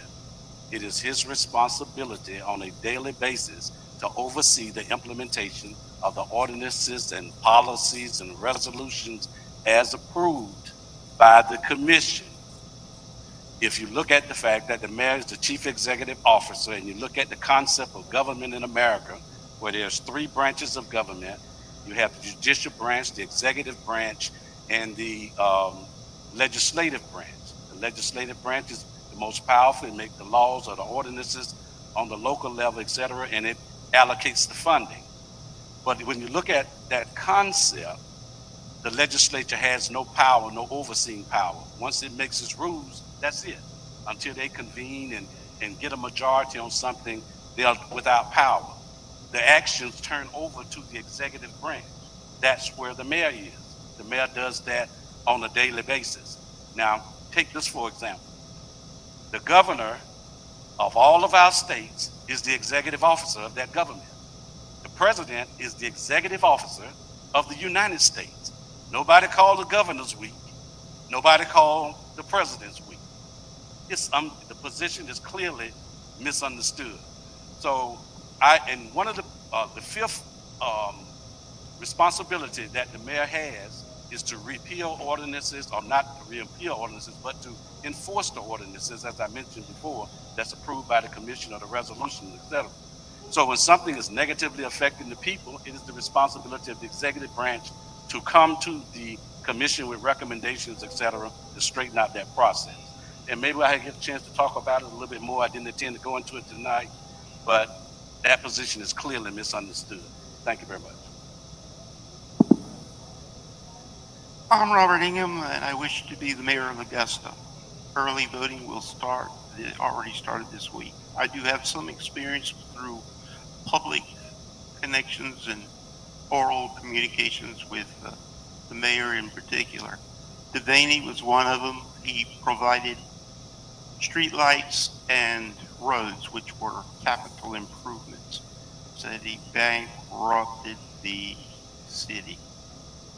It is his responsibility on a daily basis to oversee the implementation of the ordinances and policies and resolutions as approved by the commission. If you look at the fact that the mayor is the chief executive officer, and you look at the concept of government in America, where there's three branches of government, you have the judicial branch, the executive branch, and the legislative branch. The legislative branch is the most powerful. It makes the laws or the ordinances on the local level, et cetera, and it allocates the funding. But when you look at that concept, the legislature has no power, no overseeing power. Once it makes its rules, that's it. Until they convene and get a majority on something, they're without power. The actions turn over to the executive branch. That's where the mayor is. The mayor does that on a daily basis. Now, take this for example. The governor of all of our states is the executive officer of that government. The president is the executive officer of the United States. Nobody called the governors weak. Nobody called the presidents weak. The position is clearly misunderstood. So and one of the fifth responsibility that the mayor has is to repeal ordinances, or not to repeal ordinances, but to enforce the ordinances, as I mentioned before, that's approved by the commission or the resolution, etc. So when something is negatively affecting the people, it is the responsibility of the executive branch to come to the commission with recommendations, et cetera, to straighten out that process. And maybe I get a chance to talk about it a little bit more. I didn't intend to go into it tonight, but that position is clearly misunderstood. Thank you very much. I'm Robert Ingham, and I wish to be the mayor of Augusta. Early voting will start. It already started this week. I do have some experience through public connections and oral communications with the mayor in particular. Devaney was one of them. He provided streetlights and roads, which were capital improvements. Said he bankrupted the city.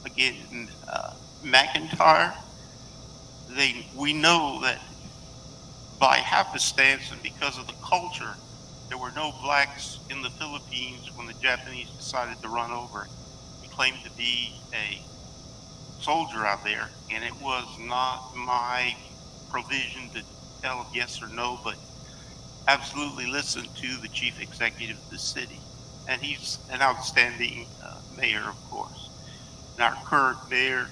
Again, McIntyre, we know that by happenstance and because of the culture, there were no blacks in the Philippines when the Japanese decided to run over it. He claimed to be a soldier out there, and it was not my provision to tell yes or no, but absolutely listen to the chief executive of the city. And he's an outstanding mayor, of course. And our current mayor,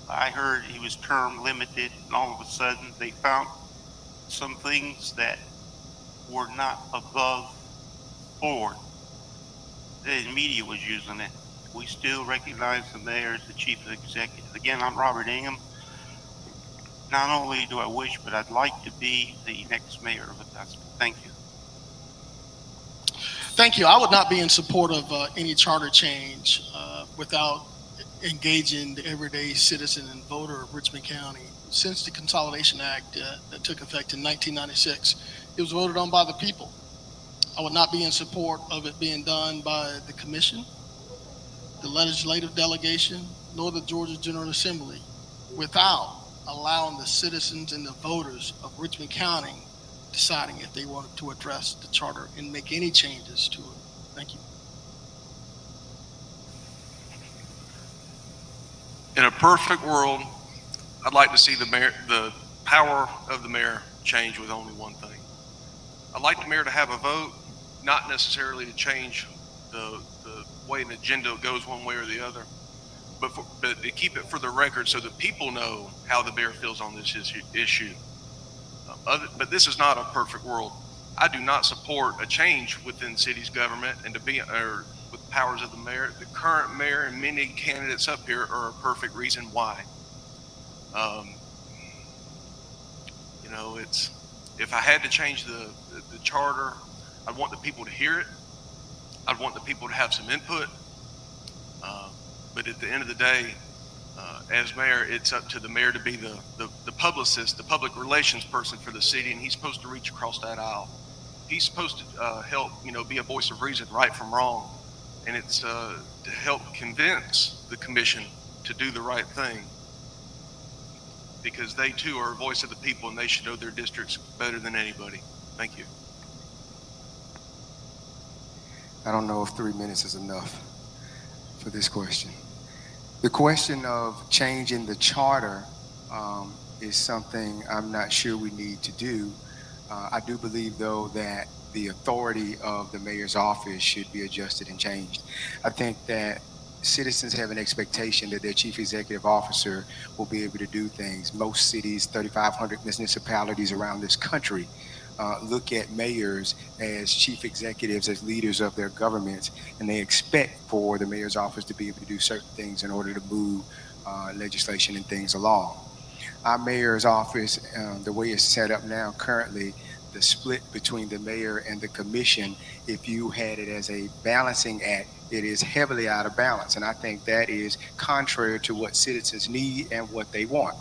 I heard he was term limited, and all of a sudden they found some things that were not above board. The media was using it. We still recognize the mayor as the chief executive. Again, I'm Robert Ingham. Not only do I wish, but I'd like to be the next mayor of Augusta. Thank you. Thank you. I would not be in support of any charter change without engaging the everyday citizen and voter of Richmond County. Since the Consolidation Act that took effect in 1996, it was voted on by the people. I would not be in support of it being done by the commission, the legislative delegation, nor the Georgia General Assembly without allowing the citizens and the voters of Richmond County deciding if they wanted to address the charter and make any changes to it. Thank you. In a perfect world, I'd like to see the power of the mayor change with only one thing. I'd like the mayor to have a vote, not necessarily to change the way an agenda goes one way or the other, but to keep it for the record so that people know how the mayor feels on this issue. But this is not a perfect world. I do not support a change within city's government and with powers of the mayor. The current mayor and many candidates up here are a perfect reason why. It's if I had to change the charter, I'd want the people to hear it. I'd want the people to have some input. But at the end of the day, as mayor, it's up to the mayor to be the publicist, the public relations person for the city, and he's supposed to reach across that aisle. He's supposed to help, be a voice of reason, right from wrong, and it's to help convince the commission to do the right thing, because they too are a voice of the people, and they should know their districts better than anybody. Thank you. I don't know if 3 minutes is enough for this question. The question of changing the charter is something I'm not sure we need to do. I do believe, though, that the authority of the mayor's office should be adjusted and changed. I think that citizens have an expectation that their chief executive officer will be able to do things. Most cities, 3,500 municipalities around this country, look at mayors as chief executives, as leaders of their governments, and they expect for the mayor's office to be able to do certain things in order to move legislation and things along. Our mayor's office, the way it's set up now currently, the split between the mayor and the commission, if you had it as a balancing act, it is heavily out of balance. And I think that is contrary to what citizens need and what they want.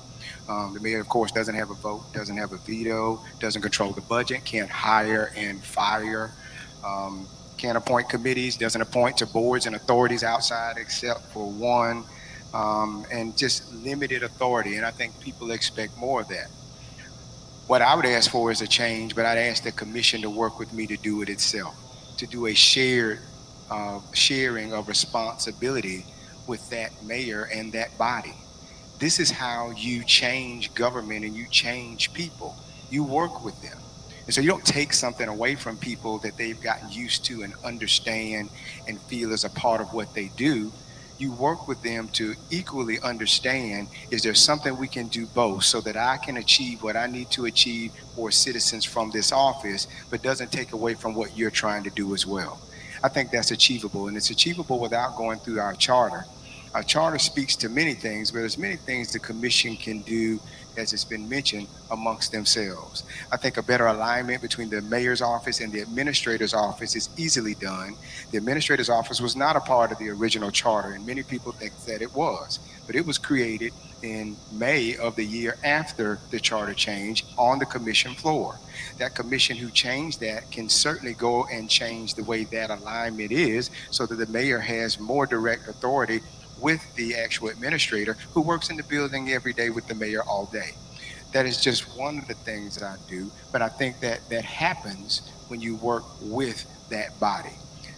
The mayor, of course, doesn't have a vote, doesn't have a veto, doesn't control the budget, can't hire and fire, can't appoint committees, doesn't appoint to boards and authorities outside except for one, and just limited authority. And I think people expect more of that. What I would ask for is a change, but I'd ask the commission to work with me to do it itself, to do a sharing of responsibility with that mayor and that body. This is how you change government and you change people. You work with them. And so you don't take something away from people that they've gotten used to and understand and feel is a part of what they do. You work with them to equally understand, is there something we can do both so that I can achieve what I need to achieve for citizens from this office, but doesn't take away from what you're trying to do as well. I think that's achievable, and it's achievable without going through our charter. Our charter speaks to many things, but there's many things the commission can do, as it's been mentioned, amongst themselves. I think a better alignment between the mayor's office and the administrator's office is easily done. The administrator's office was not a part of the original charter, and many people think that it was, but it was created in May of the year after the charter change on the commission floor. That commission who changed that can certainly go and change the way that alignment is so that the mayor has more direct authority with the actual administrator who works in the building every day with the mayor all day. That is just one of the things that I do, but I think that that happens when you work with that body.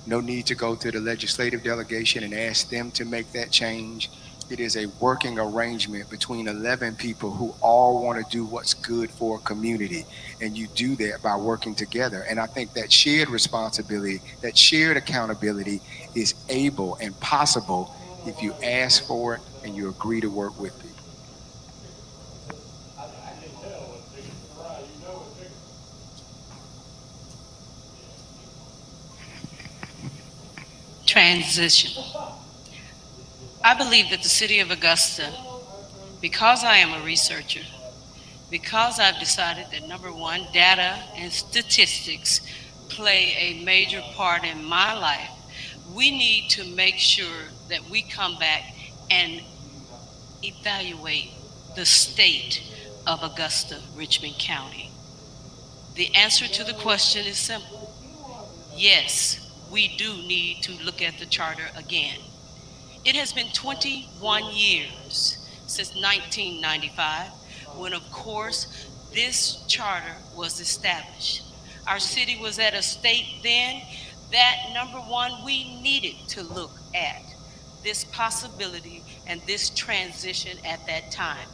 No need to go to the legislative delegation and ask them to make that change. It is a working arrangement between 11 people who all want to do what's good for a community, and you do that by working together. And I think that shared responsibility, that shared accountability is able and possible if you ask for it and you agree to work with people. Transition. I believe that the city of Augusta, because I am a researcher, because I've decided that number one, data and statistics play a major part in my life, we need to make sure that we come back and evaluate the state of Augusta, Richmond County. The answer to the question is simple. Yes, we do need to look at the charter again. It has been 21 years since 1995, when of course this charter was established. Our city was at a state then that number one, we needed to look at this possibility and this transition at that time.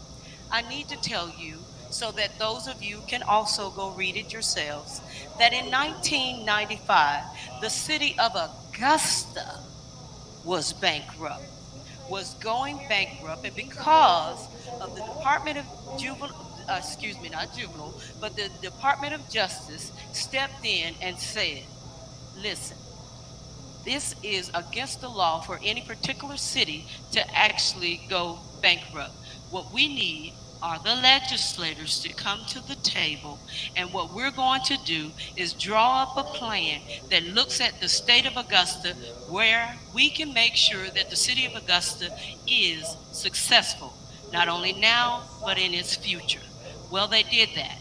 I need to tell you, so that those of you can also go read it yourselves, that in 1995, the city of Augusta was bankrupt, was going bankrupt, and because of the Department of the Department of Justice stepped in and said, listen, this is against the law for any particular city to actually go bankrupt. What we need are the legislators to come to the table, and what we're going to do is draw up a plan that looks at the state of Augusta, where we can make sure that the city of Augusta is successful, not only now, but in its future. Well, they did that.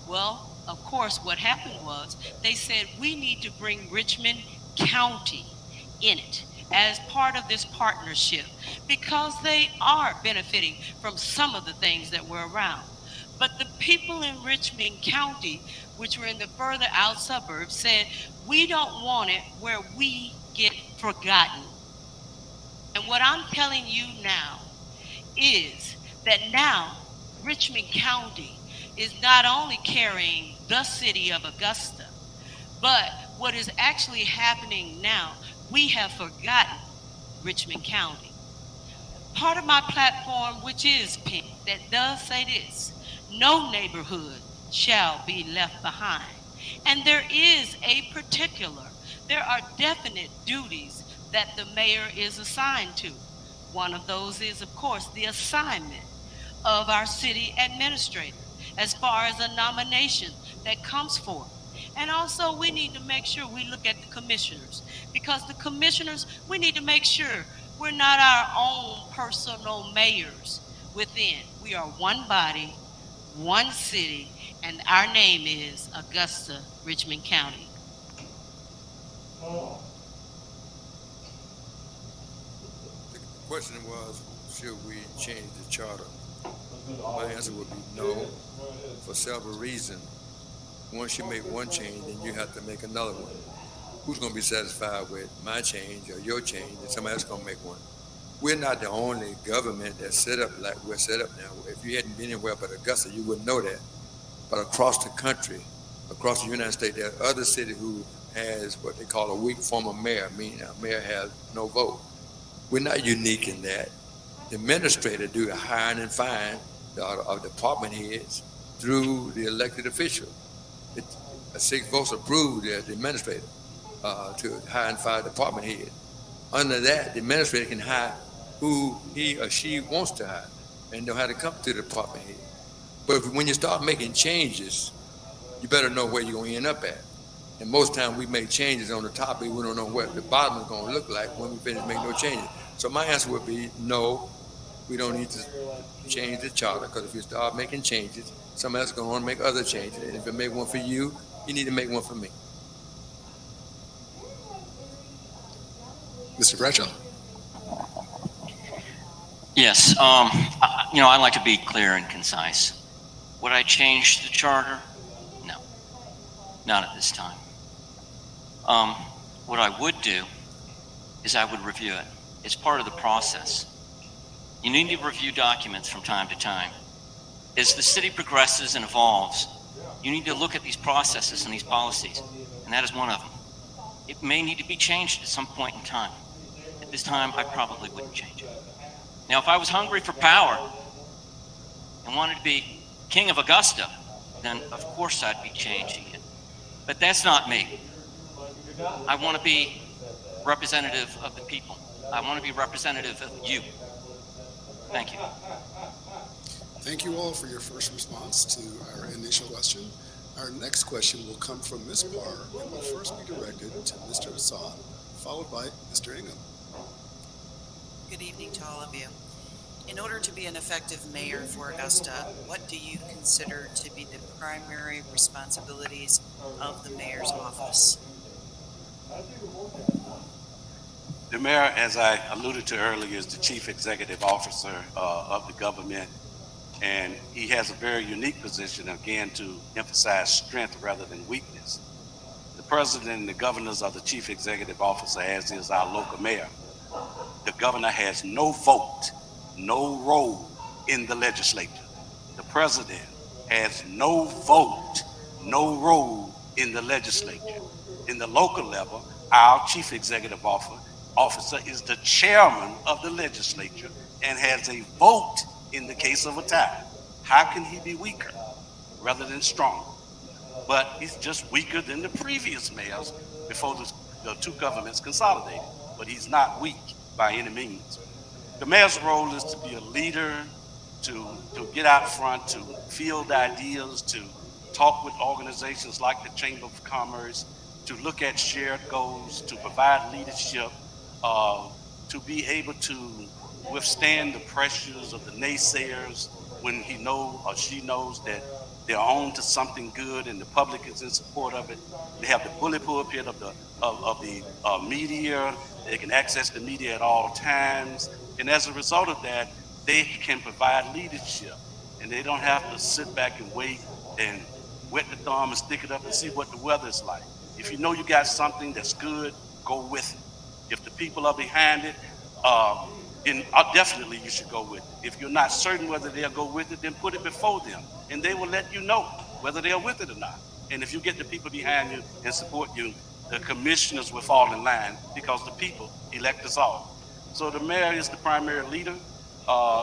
Well, of course, what happened was they said we need to bring Richmond County in it as part of this partnership, because they are benefiting from some of the things that were around. But the people in Richmond County, which were in the further out suburbs, said, we don't want it where we get forgotten. And what I'm telling you now is that now Richmond County is not only carrying the city of Augusta, but what is actually happening now, we have forgotten Richmond County. Part of my platform, which is pink, that does say this: no neighborhood shall be left behind. And there are definite duties that the mayor is assigned to. One of those is, of course, the assignment of our city administrator as far as a nomination that comes forth. And also we need to make sure we look at the commissioners, because the commissioners, we need to make sure we're not our own personal mayors within. We are one body, one city, and our name is Augusta, Richmond County. The question was, should we change the charter? My answer would be no, for several reasons. Once you make one change, then you have to make another one. Who's going to be satisfied with my change or your change, and somebody else going to make one? We're not the only government that's set up like we're set up now. If you hadn't been anywhere but Augusta, you wouldn't know that. But across the country, across the United States, there are other cities who has what they call a weak form of mayor, meaning a mayor has no vote. We're not unique in that. The administrator do the hiring and firing of department heads through the elected official. 6 votes approved the administrator to hire and fire department head. Under that, the administrator can hire who he or she wants to hire and know how to come to the department head. But when you start making changes, you better know where you're going to end up at. And most times we make changes on the top, but we don't know what the bottom is going to look like when we finish making no changes. So my answer would be no, we don't need to change the charter, because if you start making changes, somebody else is going to want to make other changes. And if you make one for you, you need to make one for me. Mr. Bradshaw. Yes, I like to be clear and concise. Would I change the charter? No, not at this time. What I would do is I would review it. It's part of the process. You need to review documents from time to time. As the city progresses and evolves, you need to look at these processes and these policies, and that is one of them. It may need to be changed at some point in time. At this time, I probably wouldn't change it. Now, if I was hungry for power and wanted to be king of Augusta, then of course I'd be changing it. But that's not me. I want to be representative of the people. I want to be representative of you. Thank you. Thank you all for your first response to our initial question. Our next question will come from Ms. Barr and will first be directed to Mr. Hassan, followed by Mr. Ingham. Good evening to all of you. In order to be an effective mayor for Augusta, what do you consider to be the primary responsibilities of the mayor's office? The mayor, as I alluded to earlier, is the chief executive officer of the government, and he has a very unique position, again, to emphasize strength rather than weakness. The president and the governors are the chief executive officer, as is our local mayor. The governor has no vote, no role in the legislature. The president has no vote, no role in the legislature. In the local level, our chief executive officer is the chairman of the legislature and has a vote in the case of a tie. How can he be weaker rather than stronger? But he's just weaker than the previous mayors before the two governments consolidated. But he's not weak by any means. The mayor's role is to be a leader, to get out front, to field ideas, to talk with organizations like the Chamber of Commerce, to look at shared goals, to provide leadership, to be able to withstand the pressures of the naysayers when he knows or she knows that they're on to something good and the public is in support of it. They have the bully pulpit of the media. They can access the media at all times. And as a result of that, they can provide leadership. And they don't have to sit back and wait and wet the thumb and stick it up and see what the weather's like. If you know you got something that's good, go with it. If the people are behind it, then definitely you should go with it. If you're not certain whether they'll go with it, then put it before them, and they will let you know whether they're with it or not. And if you get the people behind you and support you, the commissioners will fall in line because the people elect us all. So the mayor is the primary leader.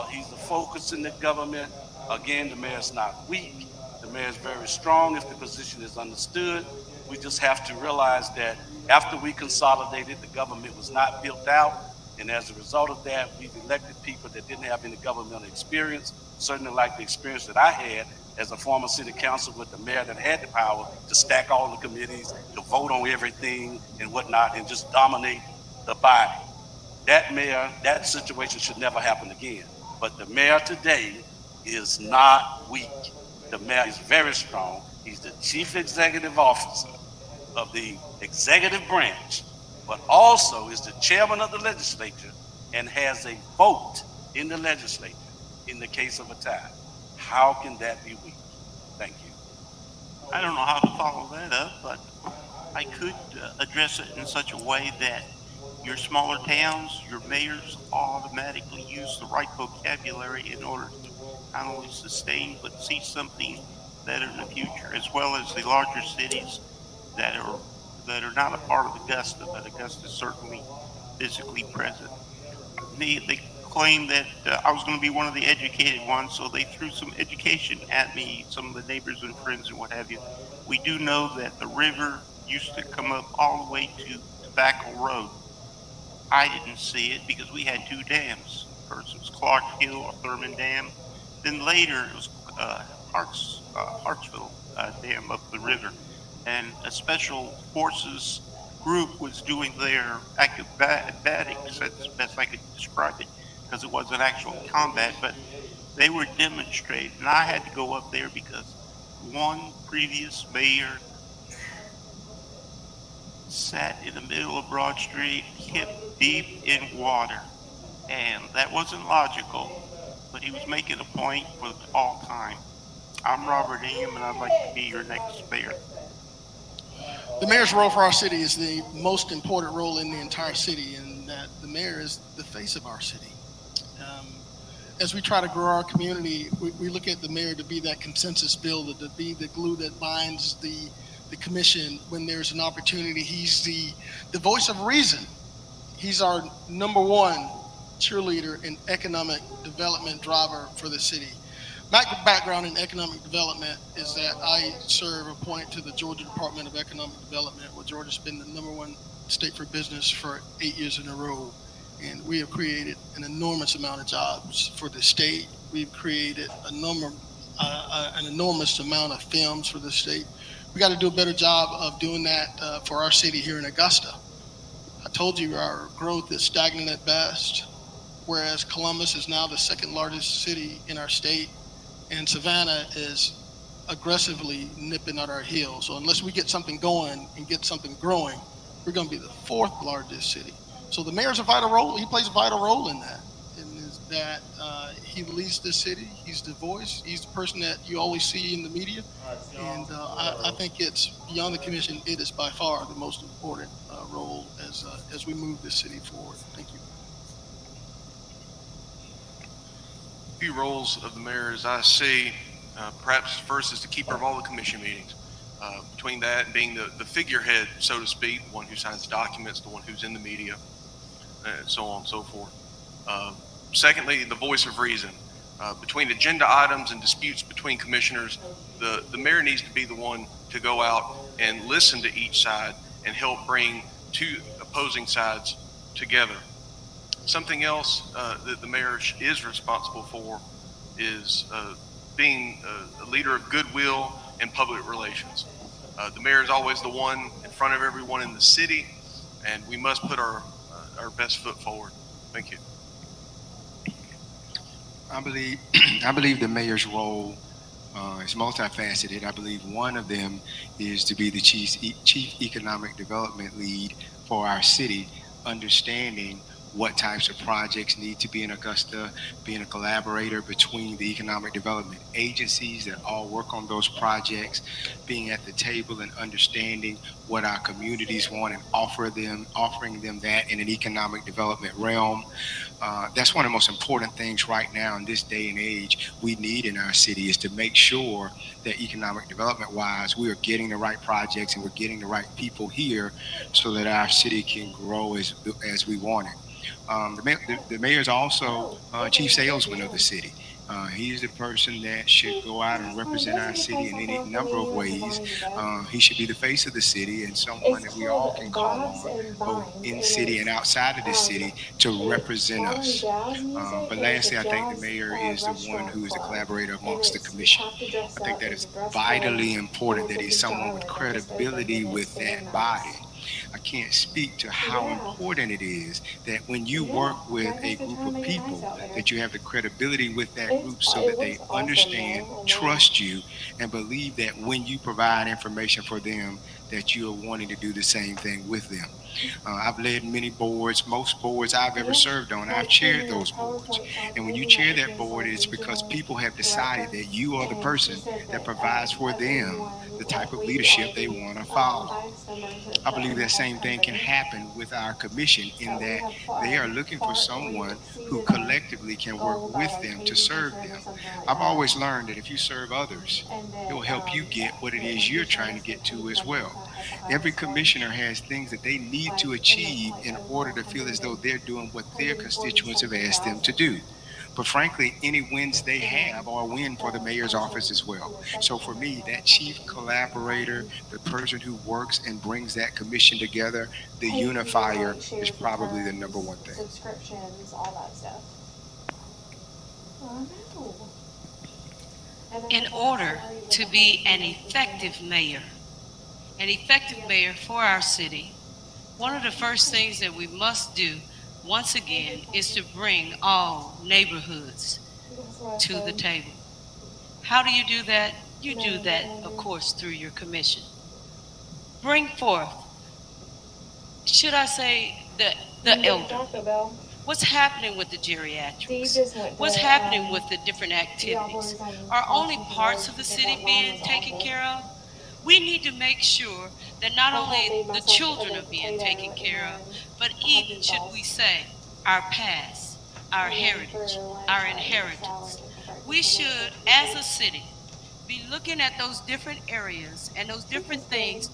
He's the focus in the government. Again, the mayor's not weak. The mayor's very strong if the position is understood. We just have to realize that after we consolidated, the government was not built out. And as a result of that, we've elected people that didn't have any governmental experience, certainly like the experience that I had as a former city council with the mayor that had the power to stack all the committees, to vote on everything and whatnot, and just dominate the body. That mayor, that situation should never happen again. But the mayor today is not weak. The mayor is very strong. He's the chief executive officer of the executive branch, but also is the chairman of the legislature and has a vote in the legislature in the case of a tie. How can that be weak? Thank you. I don't know how to follow that up, but I could address it in such a way that your smaller towns, your mayors automatically use the right vocabulary in order to not only sustain but see something better in the future, as well as the larger cities that are not a part of Augusta, but Augusta is certainly physically present. They claimed that I was going to be one of the educated ones, so they threw some education at me, some of the neighbors and friends and what have you. We do know that the river used to come up all the way to Tobacco Road. I didn't see it because we had two dams. First it was Clark Hill or Thurman Dam. Then later it was Hartsville Dam up the river. And a special forces group was doing their acrobatics, that's the best I could describe it, because it wasn't actual combat, but they were demonstrating. And I had to go up there because one previous mayor sat in the middle of Broad Street, hip deep in water. And that wasn't logical, but he was making a point for all time. I'm Robert Ingham, and I'd like to be your next mayor. The mayor's role for our city is the most important role in the entire city, and that the mayor is the face of our city. As we try to grow our community, we look at the mayor to be that consensus builder, to be the glue that binds the commission when there's an opportunity. He's the voice of reason. He's our number one cheerleader and economic development driver for the city. My background in economic development is that I serve appointed to the Georgia Department of Economic Development, where Georgia's been the number one state for business for 8 years in a row. And we have created an enormous amount of jobs for the state. We've created an enormous amount of films for the state. We got to do a better job of doing that for our city here in Augusta. I told you our growth is stagnant at best, whereas Columbus is now the second largest city in our state, and Savannah is aggressively nipping at our heels. So unless we get something going and get something growing, we're going to be the fourth largest city. So the mayor's a vital role. He plays a vital role in that. And is that he leads the city. We He's the voice. He's the person that you always see in the media. And I think it's beyond the commission. It is by far the most important role as we move this city forward. Thank you. Few roles of the mayor as I see, perhaps first is the keeper of all the commission meetings. Between that and being the figurehead, so to speak, the one who signs documents, the one who's in the media, and so on and so forth. Secondly, the voice of reason. Between agenda items and disputes between commissioners, the mayor needs to be the one to go out and listen to each side and help bring two opposing sides together. Something else that the mayor is responsible for is being a leader of goodwill and public relations. The mayor is always the one in front of everyone in the city, and we must put our best foot forward. Thank you. I believe the mayor's role is multifaceted. I believe one of them is to be the chief economic development lead for our city, understanding what types of projects need to be in Augusta, being a collaborator between the economic development agencies that all work on those projects, being at the table and understanding what our communities want and offering them that in an economic development realm. That's one of the most important things right now in this day and age we need in our city, is to make sure that economic development wise we are getting the right projects and we're getting the right people here so that our city can grow as we want it. The mayor is also chief salesman of the city. He's the person that should go out and represent our city in any number of ways. He should be the face of the city and someone that we all can call on, both in city and outside of the city, to represent us. But lastly, I think the mayor is the one who is the collaborator amongst the commission. I think that is vitally important, that he's someone with credibility with that body. I can't speak to how important it is that when you work with a group of people, that you have the credibility with that group so that they understand, trust you, and believe that when you provide information for them, that you are wanting to do the same thing with them. I've led many boards. Most boards I've ever served on, I've chaired those boards. And when you chair that board, it's because people have decided that you are the person that provides for them the type of leadership they want to follow. I believe that same thing can happen with our commission in that they are looking for someone who collectively can work with them to serve them. I've always learned that if you serve others, it will help you get what it is you're trying to get to as well. Every commissioner has things that they need to achieve in order to feel as though they're doing what their constituents have asked them to do. But frankly, any wins they have are a win for the mayor's office as well. So for me, that chief collaborator, the person who works and brings that commission together, the unifier, is probably the number one thing. Subscriptions, all that stuff. In order to be an effective mayor for our city, one of the first things that we must do, once again, is to bring all neighborhoods to the table. How do you do that? You do that, of course, through your commission. Bring forth, should I say, the elder. What's happening with the geriatrics? What's happening with the different activities? Are only parts of the city being taken care of? We need to make sure that not only the children are being taken care of, but even, should we say, our past, our heritage, our inheritance. We should, as a city, be looking at those different areas and those different things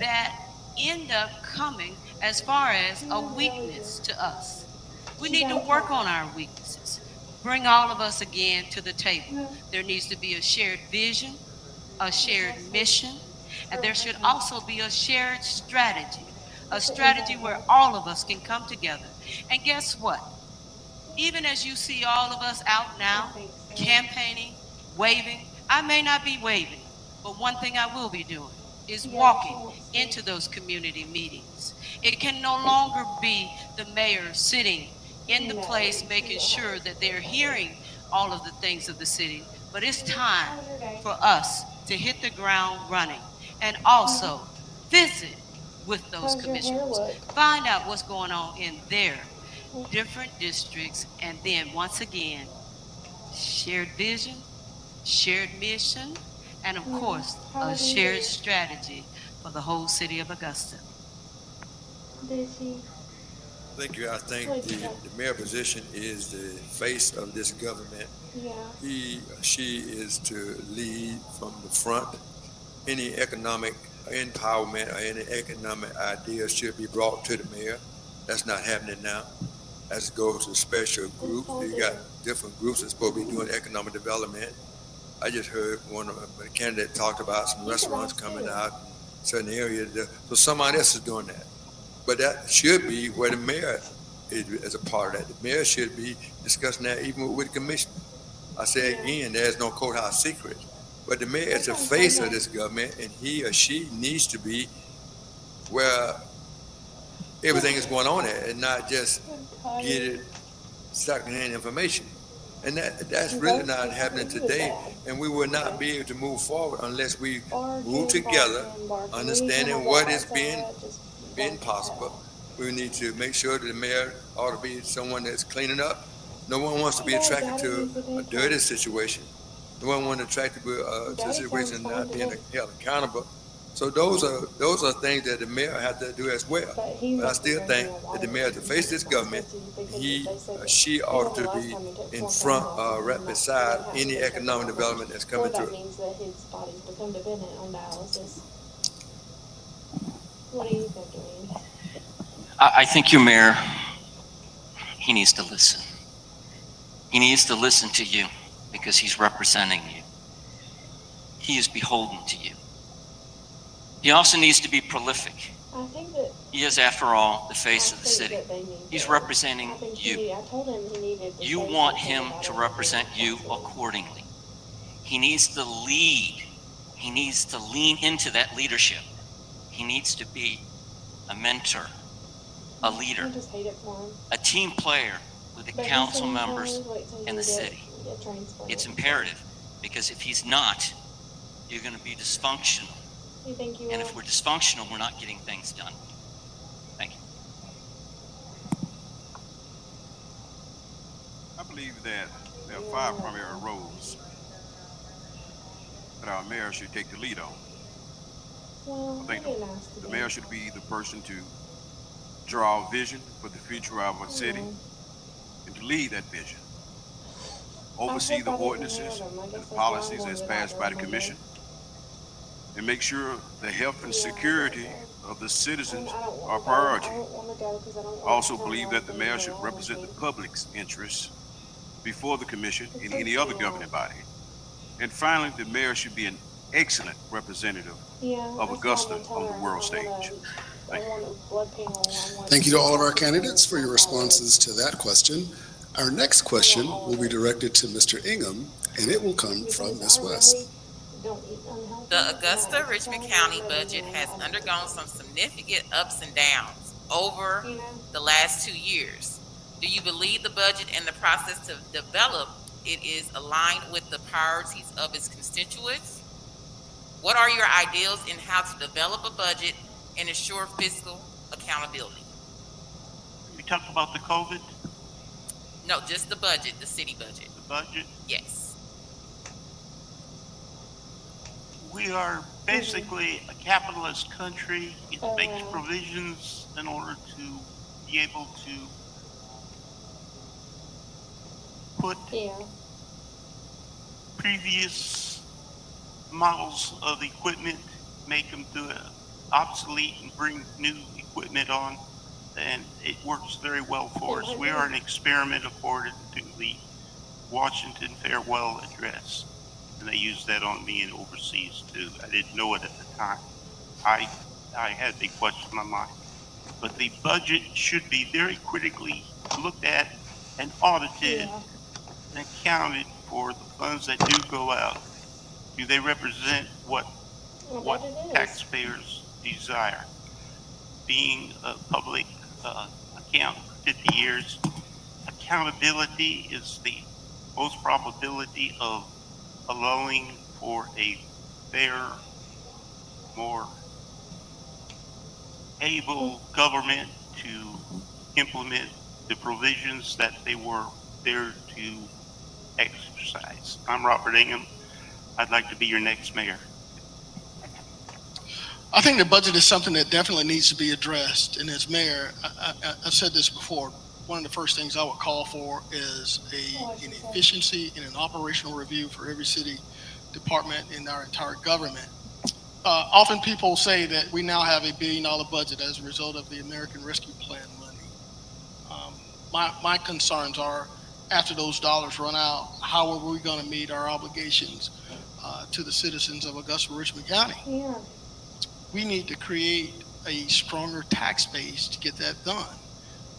that end up coming as far as a weakness to us. We need to work on our weaknesses. Bring all of us again to the table. There needs to be a shared vision, a shared mission, and there should also be a shared strategy, a strategy where all of us can come together. And guess what? Even as you see all of us out now, campaigning, waving, I may not be waving, but one thing I will be doing is walking into those community meetings. It can no longer be the mayor sitting in the place making sure that they're hearing all of the things of the city, but it's time for us to hit the ground running and also visit with those commissioners, find out what's going on in their different districts, and then once again, shared vision, shared mission, and of course, a shared strategy for the whole city of Augusta. Thank you. I think the mayor position is the face of this government. She is to lead from the front. Any economic empowerment or any economic idea should be brought to the mayor. That's not happening now. As it goes to special groups, you got different groups that's supposed to be doing economic development. I just heard one of the candidates talked about some restaurants coming out in certain areas. So somebody else is doing that. But that should be where the mayor is as a part of that. The mayor should be discussing that even with the commissioner. I say again, there's no courthouse secret. But the mayor is the face of this government, and he or she needs to be where everything is going on at and not just get it secondhand information. And that's really not happening today. And we will not be able to move forward unless we move together, understanding what is being possible. We need to make sure that the mayor ought to be someone that's cleaning up. No one wants to be attracted to a dirty situation. No one wants to attracted to a situation not being held accountable. So those are things that the mayor has to do as well. But I still think that the mayor, to face this government, she ought to be in front, right beside any economic development that's coming through. That means that his body's become dependent on dialysis. What do you think, Dwayne? I think your mayor, he needs to listen. He needs to listen to you because he's representing you. He is beholden to you. He also needs to be prolific. I think that he is, after all, the face of the city. He's representing you. You want him to represent you accordingly. He needs to lead. He needs to lean into that leadership. He needs to be a mentor, a leader, a team player with the council members in the city. It's imperative, because if he's not, you're going to be dysfunctional. You think you And will? if we're dysfunctional, we're not getting things done. Thank you. I believe that there are 5 primary roles that our mayor should take the lead on. Well, I think I didn't ask the today. mayor should be the person to draw a vision for the future of our city and to lead that vision. Oversee the ordinances and the policies that's passed by the commission, and make sure the health and security of the citizens are a priority. I also believe that the mayor should represent the public's interests before the commission and any other governing body. And finally, the mayor should be an excellent representative of Augusta on the world stage. Thank you. Thank you to all of our candidates for your responses to that question. Our next question will be directed to Mr. Ingham, and it will come from Ms. West. The Augusta Richmond County budget has undergone some significant ups and downs over the last 2 years. Do you believe the budget and the process to develop it is aligned with the priorities of its constituents? What are your ideals in how to develop a budget and ensure fiscal accountability? We talked about the COVID, No, just the budget, the city budget. the budget. Yes. We are basically a capitalist country. It makes provisions in order to be able to put previous models of equipment, make them obsolete and bring new equipment on, and it works very well for us. We are an experiment according to the Washington Farewell Address, and they used that on me in overseas too. I didn't know it at the time. I had the question in my mind. But the budget should be very critically looked at and audited and accounted for the funds that do go out. Do they represent what taxpayers desire? Being a public account for 50 years, accountability is the most probability of allowing for a fair, more able government to implement the provisions that they were there to exercise. I'm Robert Ingham. I'd like to be your next mayor. I think the budget is something that definitely needs to be addressed. And as mayor, I've said this before, one of the first things I would call for is an efficiency and an operational review for every city department in our entire government. Often people say that we now have $1 billion budget as a result of the American Rescue Plan money. My concerns are, after those dollars run out, how are we going to meet our obligations to the citizens of Augusta, Richmond County? We need to create a stronger tax base to get that done.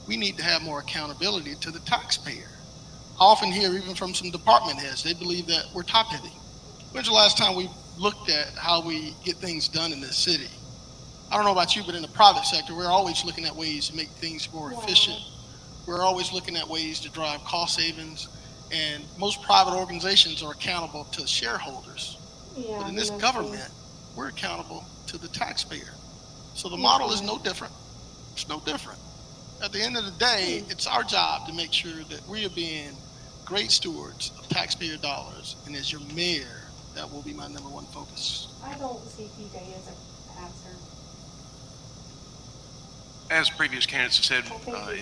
We need to have more accountability to the taxpayer. I often hear, even from some department heads, they believe that we're top heavy. When's the last time we looked at how we get things done in this city? I don't know about you, but in the private sector, we're always looking at ways to make things more efficient. We're always looking at ways to drive cost savings, and most private organizations are accountable to shareholders. But in this government, we're accountable to the taxpayer. So the model is no different. It's no different. At the end of the day, it's our job to make sure that we are being great stewards of taxpayer dollars. And as your mayor, that will be my number one focus. I don't see PJ as an answer. As previous candidates have said,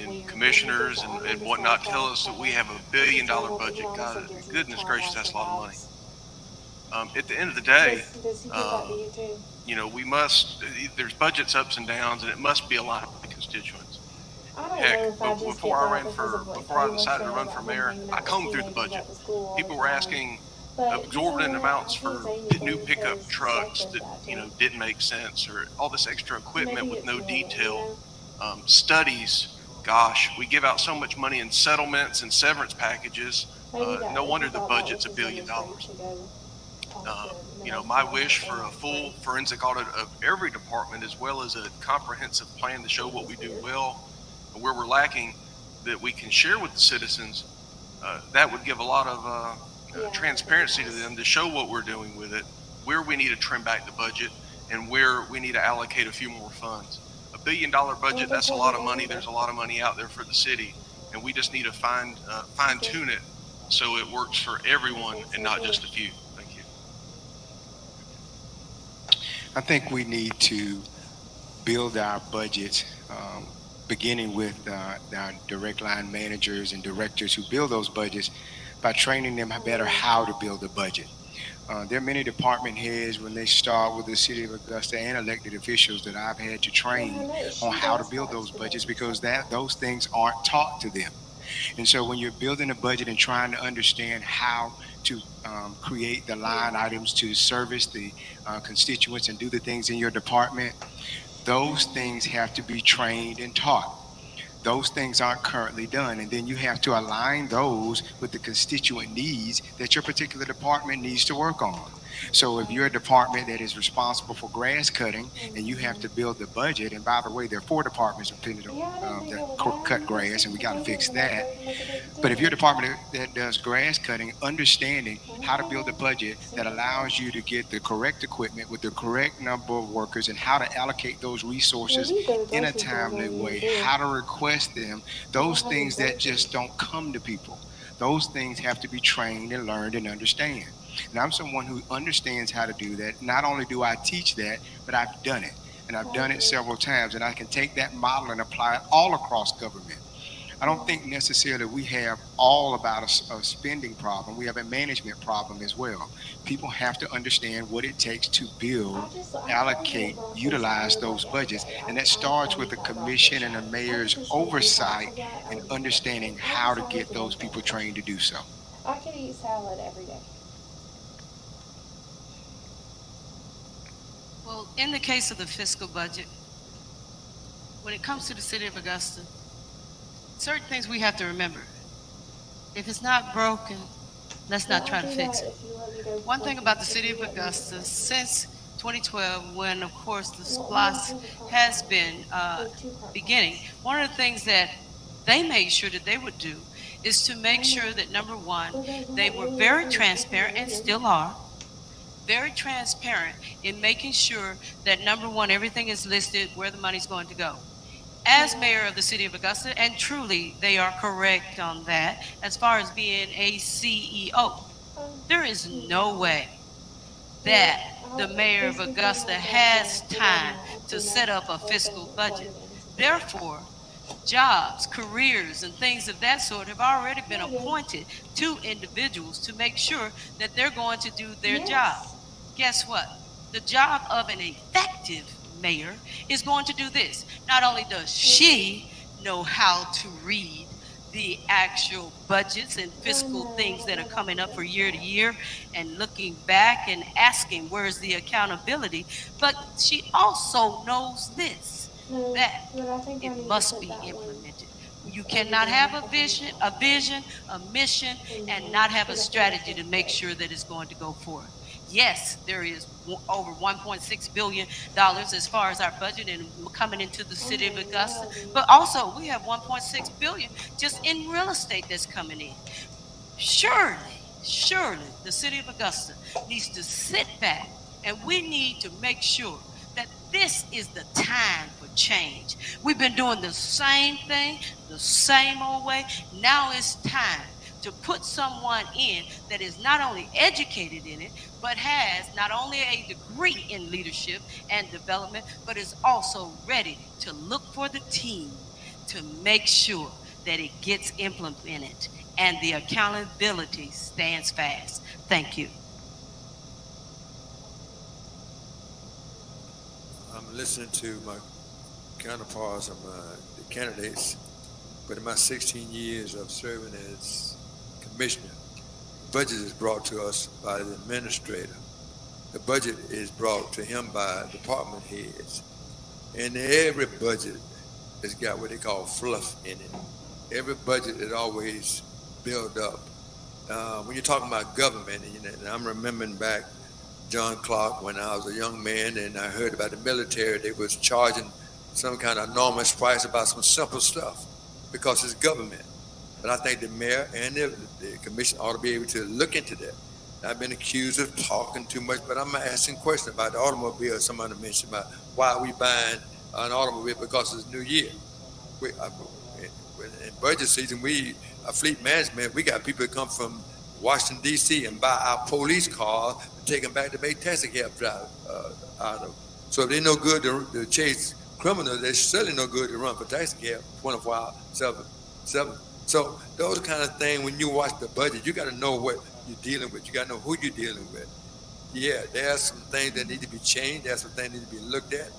and commissioners and whatnot tell us that we have $1 billion budget. God, goodness gracious, that's a lot of money. At the end of the day, you know, we must, there's budgets ups and downs, and it must be aligned with the constituents. Heck, before I decided to run for mayor, I combed through the budget. People were asking exorbitant amounts for new pickup trucks that, you know, didn't make sense, or all this extra equipment with no detail. Studies, gosh, we give out so much money in settlements and severance packages. No wonder the budget's $1 billion. You know, my wish for a full forensic audit of every department, as well as a comprehensive plan to show what we do well and where we're lacking, that we can share with the citizens. That would give a lot of transparency to them to show what we're doing with it, where we need to trim back the budget, and where we need to allocate a few more funds. $1 billion budget, that's a lot of money. There's a lot of money out there for the city, and we just need to fine tune it so it works for everyone and not just a few. Thank you. I think we need to build our budget, beginning with our direct line managers and directors who build those budgets, by training them better how to build a budget. There are many department heads when they start with the city of Augusta and elected officials that I've had to train on how to build those budgets, because those things aren't taught to them. And so when you're building a budget and trying to understand how to create the line items to service the constituents and do the things in your department, those things have to be trained and taught. Those things aren't currently done, and then you have to align those with the constituent needs that your particular department needs to work on. So if you're a department that is responsible for grass cutting and you have to build the budget, and by the way, there are 4 departments that cut grass, and we got to fix that. But if you're a department that does grass cutting, understanding how to build a budget that allows you to get the correct equipment with the correct number of workers and how to allocate those resources in a timely way, how to request them, those things that just don't come to people. Those things have to be trained and learned and understand. And I'm someone who understands how to do that. Not only do I teach that, but I've done it. And I've done it several times. And I can take that model and apply it all across government. I don't think necessarily we have all about a spending problem. We have a management problem as well. People have to understand what it takes to build, allocate, utilize those budgets. And that starts with the commission and the mayor's oversight and understanding how to get those people trained to do so. I could eat salad every day. Well, in the case of the fiscal budget, when it comes to the city of Augusta, certain things we have to remember. If it's not broken, let's not try to fix it. One thing about the city of Augusta, since 2012, when of course the SPLOST has been beginning, one of the things that they made sure that they would do is to make sure that, number one, they were very transparent, and still are, very transparent in making sure that, number one, everything is listed where the money's going to go. As mayor of the city of Augusta, and truly they are correct on that, as far as being a CEO, there is no way that the mayor of Augusta has time to set up a fiscal budget. Therefore, jobs, careers, and things of that sort have already been appointed to individuals to make sure that they're going to do their job. Guess what? The job of an effective mayor is going to do this. Not only does she know how to read the actual budgets and fiscal things that are coming up for year to year and looking back and asking where's the accountability, but she also knows this, that it must be implemented. You cannot have a vision, a mission, and not have a strategy to make sure that it's going to go forward. Yes, there is over $1.6 billion as far as our budget and coming into the city of Augusta, but also we have $1.6 billion just in real estate that's coming in. Surely the city of Augusta needs to sit back, and we need to make sure that this is the time for change. We've been doing the same thing, the same old way. Now it's time to put someone in that is not only educated in it, but has not only a degree in leadership and development, but is also ready to look for the team to make sure that it gets implemented and the accountability stands fast. Thank you. I'm listening to my counterparts and the candidates, but in my 16 years of serving as commissioner, budget is brought to us by the administrator. The budget is brought to him by department heads. And every budget has got what they call fluff in it. Every budget is always built up. When you're talking about government, and I'm remembering back John Clark when I was a young man and I heard about the military, they was charging some kind of enormous price about some simple stuff because it's government. But I think the mayor and the commission ought to be able to look into that I've been accused of talking too much, but I'm asking questions about the automobile. Somebody mentioned about why are we buying an automobile because it's New Year. In budget season, our fleet management, we got people that come from Washington, D.C. and buy our police cars and take them back to make taxi cab drivers out of. So if they're no good to chase criminals, they're certainly no good to run for taxi cab 24 hours, 7. So those kind of things, when you watch the budget, you got to know what you're dealing with. You got to know who you're dealing with. Yeah, there are some things that need to be changed. There are some things that need to be looked at.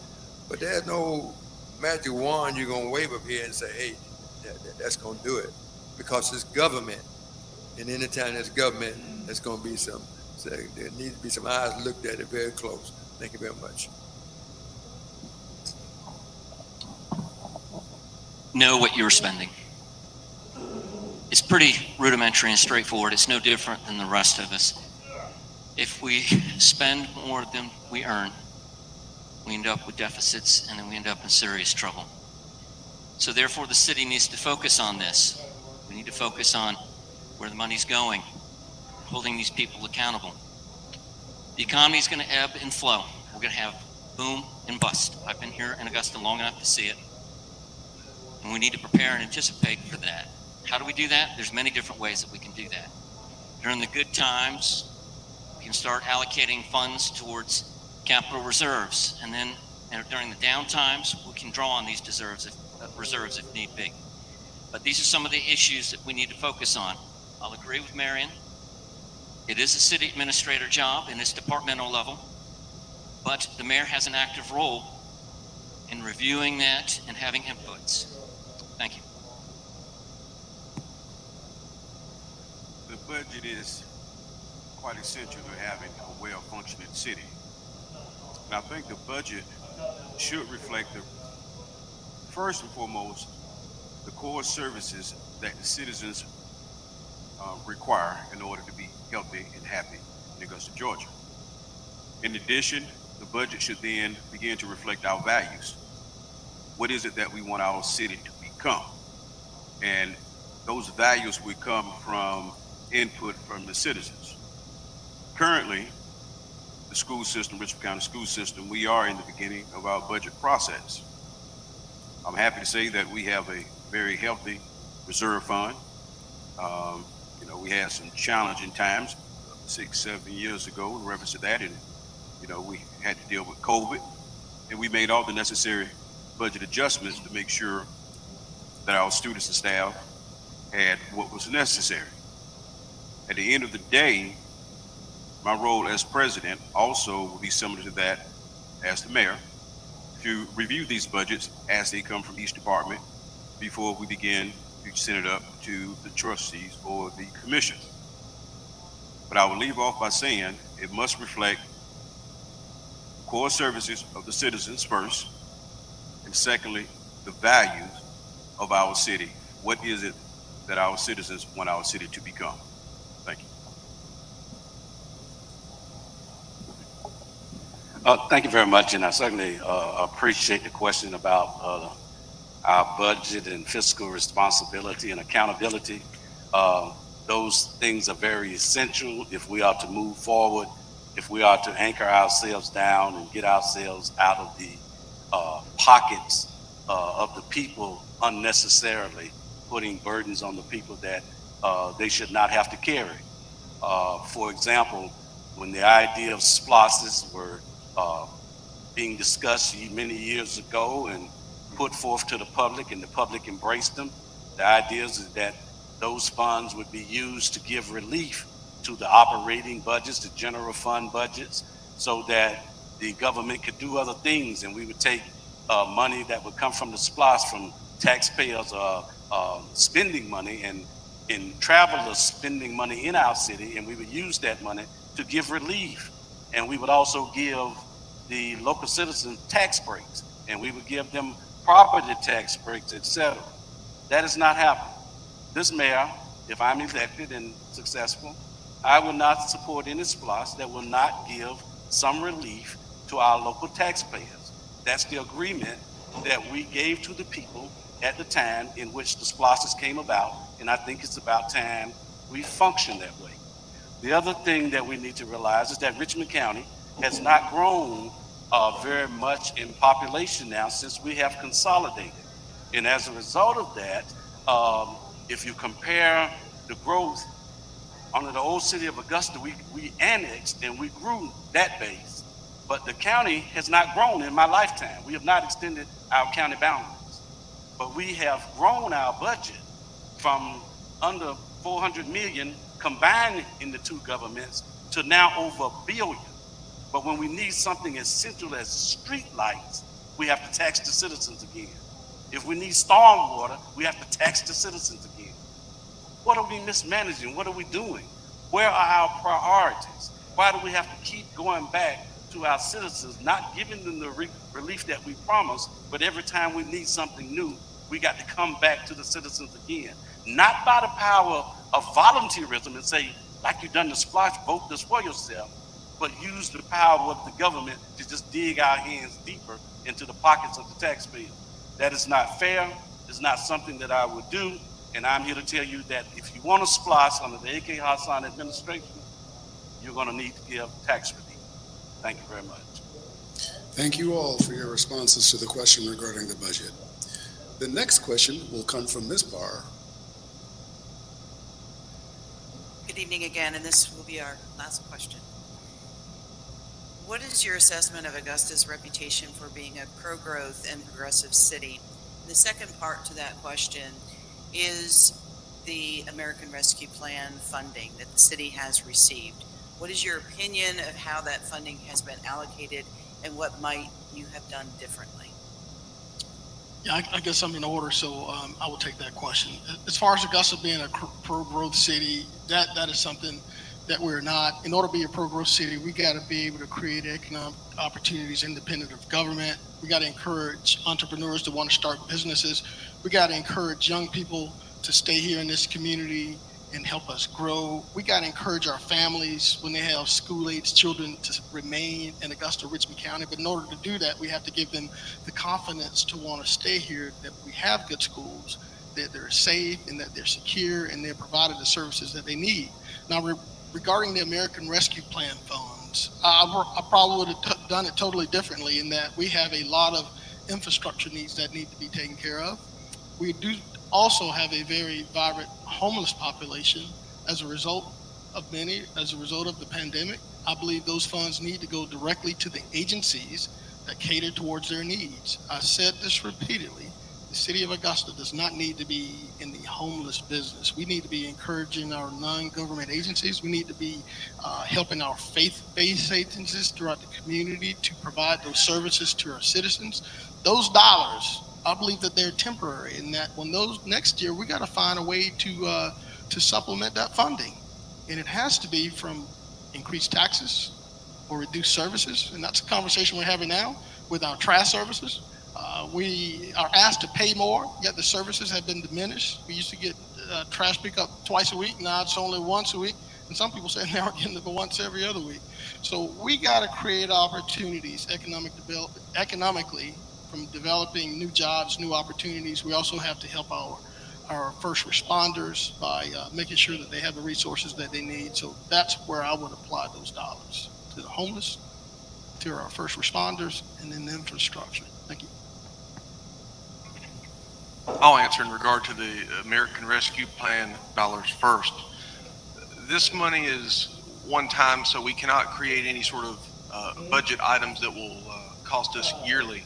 But there's no magic wand you're going to wave up here and say, hey, that's going to do it. Because it's government. And anytime there's government, there's going to be there needs to be some eyes looked at it very close. Thank you very much. Know what you're spending. It's pretty rudimentary and straightforward. It's no different than the rest of us. If we spend more than we earn, we end up with deficits, and then we end up in serious trouble. So therefore, the city needs to focus on this. We need to focus on where the money's going, holding these people accountable. The economy is going to ebb and flow. We're going to have boom and bust. I've been here in Augusta long enough to see it. And we need to prepare and anticipate for that. How do we do that? There's many different ways that we can do that. During the good times, we can start allocating funds towards capital reserves. And then during the down times, we can draw on these reserves if need be. But these are some of the issues that we need to focus on. I'll agree with Marion. It is a city administrator job and it's departmental level, but the mayor has an active role in reviewing that and having inputs. Thank you. The budget is quite essential to having a well-functioning city. And I think the budget should reflect first and foremost, the core services that the citizens require in order to be healthy and happy in Augusta, Georgia. In addition, the budget should then begin to reflect our values. What is it that we want our city to become? And those values would come from input from the citizens. Currently, the school system, Richmond County school system, we are in the beginning of our budget process. I'm happy to say that we have a very healthy reserve fund. We had some challenging times 6-7 years ago in reference to that, and we had to deal with COVID, and we made all the necessary budget adjustments to make sure that our students and staff had what was necessary. At the end of the day, my role as president also will be similar to that as the mayor, to review these budgets as they come from each department before we begin to send it up to the trustees or the commission. But I will leave off by saying it must reflect core services of the citizens first, and secondly, the values of our city. What is it that our citizens want our city to become? Thank you. Thank you very much, and I certainly appreciate the question about our budget and fiscal responsibility and accountability. Those things are very essential if we are to move forward, if we are to anchor ourselves down and get ourselves out of the pockets of the people unnecessarily, putting burdens on the people that they should not have to carry. For example, when the idea of SPLOSTs were being discussed many years ago and put forth to the public, and the public embraced them, the idea is that those funds would be used to give relief to the operating budgets, the general fund budgets, so that the government could do other things, and we would take money that would come from the SPLOST, from taxpayers spending money and travelers spending money in our city, and we would use that money to give relief. And we would also give the local citizens tax breaks, and we would give them property tax breaks, etc. That has not happened. This mayor, if I'm elected and successful, I will not support any SPLOST that will not give some relief to our local taxpayers. That's the agreement that we gave to the people at the time in which the SPLOSTs came about, and I think it's about time we function that way. The other thing that we need to realize is that Richmond County has not grown very much in population now since we have consolidated. And as a result of that, if you compare the growth under the old city of Augusta, we annexed and we grew that base. But the county has not grown in my lifetime. We have not extended our county boundaries. But we have grown our budget from under 400 million combined in the two governments to now over $1 billion. But when we need something as central as street lights, we have to tax the citizens again. If we need stormwater, we have to tax the citizens again. What are we mismanaging? What are we doing? Where are our priorities? Why do we have to keep going back to our citizens, not giving them the relief that we promised, but every time we need something new, we got to come back to the citizens again? Not by the power of volunteerism and say, like you've done the splash, vote this for yourself, but use the power of the government to just dig our hands deeper into the pockets of the taxpayer. That is not fair. It's not something that I would do. And I'm here to tell you that if you want to splice under the A.K. Hassan administration, you're going to need to give tax relief. Thank you very much. Thank you all for your responses to the question regarding the budget. The next question will come from Ms. Barr. Good evening again, and this will be our last question. What is your assessment of Augusta's reputation for being a pro-growth and progressive city? The second part to that question is the American Rescue Plan funding that the city has received. What is your opinion of how that funding has been allocated, and what might you have done differently? Yeah, I guess I'm in order, so I will take that question. As far as Augusta being a pro-growth city, that is something that we're not. In order to be a pro-growth city, we got to be able to create economic opportunities independent of government. We got to encourage entrepreneurs to want to start businesses. We got to encourage young people to stay here in this community and help us grow. We got to encourage our families when they have school-aged children to remain in Augusta, Richmond County. But in order to do that, we have to give them the confidence to want to stay here, that we have good schools, that they're safe and that they're secure and they're provided the services that they need. Now, regarding the American Rescue Plan funds, I probably would have done it totally differently in that we have a lot of infrastructure needs that need to be taken care of. We do also have a very vibrant homeless population as a result of the pandemic. I believe those funds need to go directly to the agencies that cater towards their needs. I said this repeatedly. The city of Augusta does not need to be in the homeless business. We need to be encouraging our non-government agencies. We need to be helping our faith-based agencies throughout the community to provide those services to our citizens. Those dollars, I believe that they're temporary, and that when those next year, we got to find a way to supplement that funding. And it has to be from increased taxes or reduced services. And that's a conversation we're having now with our trash services. We are asked to pay more, yet the services have been diminished. We used to get trash pickup twice a week. Now it's only once a week. And some people say they aren't getting it but once every other week. So we got to create opportunities economically from developing new jobs, new opportunities. We also have to help our first responders by making sure that they have the resources that they need. So that's where I would apply those dollars, to the homeless, to our first responders, and then the infrastructure. Thank you. I'll answer in regard to the American Rescue Plan dollars first. This money is one time, so we cannot create any sort of budget items that will cost us yearly.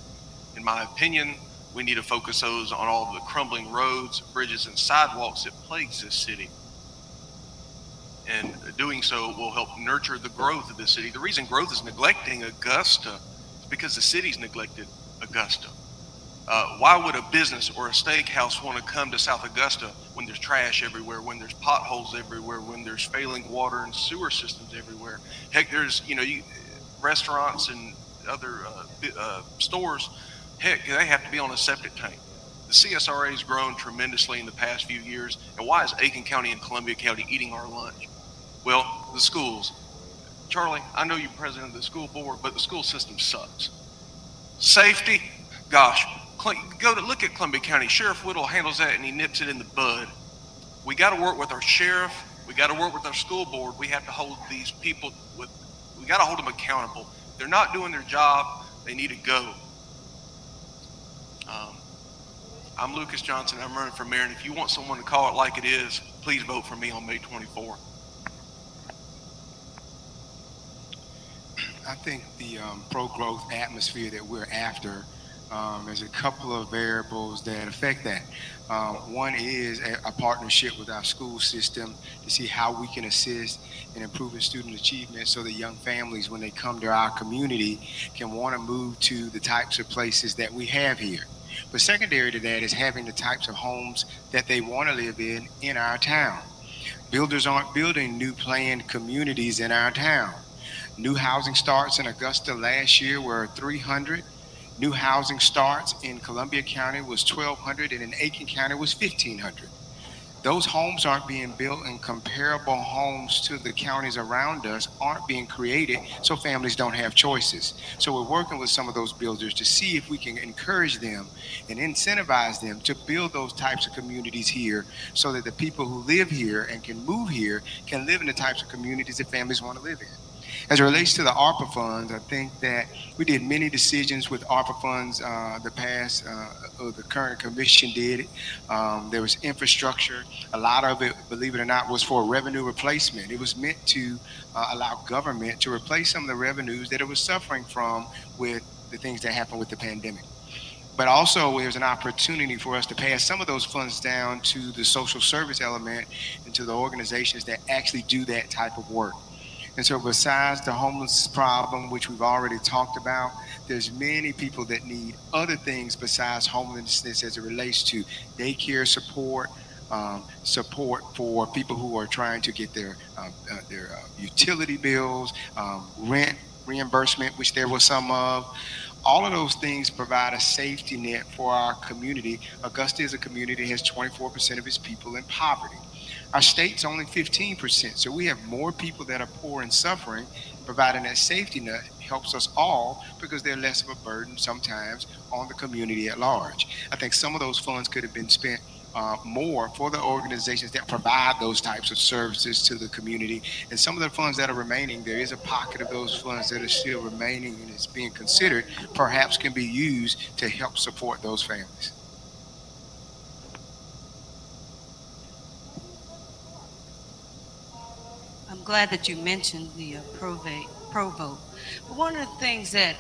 In my opinion, we need to focus those on all of the crumbling roads, bridges, and sidewalks that plagues this city. And doing so will help nurture the growth of the city. The reason growth is neglecting Augusta is because the city's neglected Augusta. Why would a business or a steakhouse want to come to South Augusta when there's trash everywhere, when there's potholes everywhere, when there's failing water and sewer systems everywhere? Heck, there's, restaurants and other stores, heck, they have to be on a septic tank. The CSRA has grown tremendously in the past few years. And why is Aiken County and Columbia County eating our lunch? Well, the schools. Charlie, I know you're president of the school board, but the school system sucks. Safety, gosh, go to look at Columbia County. Sheriff Whittle handles that and he nips it in the bud. We got to work with our sheriff We got to work with our school board. We have to hold these people we got to hold them accountable. If they're not doing their job, they need to go. I'm Lucas Johnson. I'm running for mayor, and if you want someone to call it like it is, please vote for me on May 24th. I think the pro-growth atmosphere that we're after, there's a couple of variables that affect that. One is a partnership with our school system to see how we can assist in improving student achievement so that young families, when they come to our community, can want to move to the types of places that we have here. But secondary to that is having the types of homes that they want to live in our town. Builders aren't building new planned communities in our town. New housing starts in Augusta last year were 300. New housing starts in Columbia County was 1,200, and in Aiken County was 1,500. Those homes aren't being built, and comparable homes to the counties around us aren't being created, so families don't have choices. So we're working with some of those builders to see if we can encourage them and incentivize them to build those types of communities here so that the people who live here and can move here can live in the types of communities that families want to live in. As it relates to the ARPA funds, I think that we did many decisions with ARPA funds. The current commission did it. There was infrastructure. A lot of it, believe it or not, was for revenue replacement. It was meant to allow government to replace some of the revenues that it was suffering from with the things that happened with the pandemic. But also there's an opportunity for us to pass some of those funds down to the social service element and to the organizations that actually do that type of work. And so besides the homeless problem, which we've already talked about, there's many people that need other things besides homelessness as it relates to daycare support, support for people who are trying to get their utility bills, rent reimbursement, which there was some of. All of those things provide a safety net for our community. Augusta is a community that has 24% of its people in poverty. Our state's only 15%, so we have more people that are poor and suffering. Providing that safety net helps us all because they're less of a burden sometimes on the community at large. I think some of those funds could have been spent more for the organizations that provide those types of services to the community. And some of the funds that are remaining, there is a pocket of those funds that are still remaining and is being considered, perhaps can be used to help support those families. I'm glad that you mentioned the pro vote. But one of the things that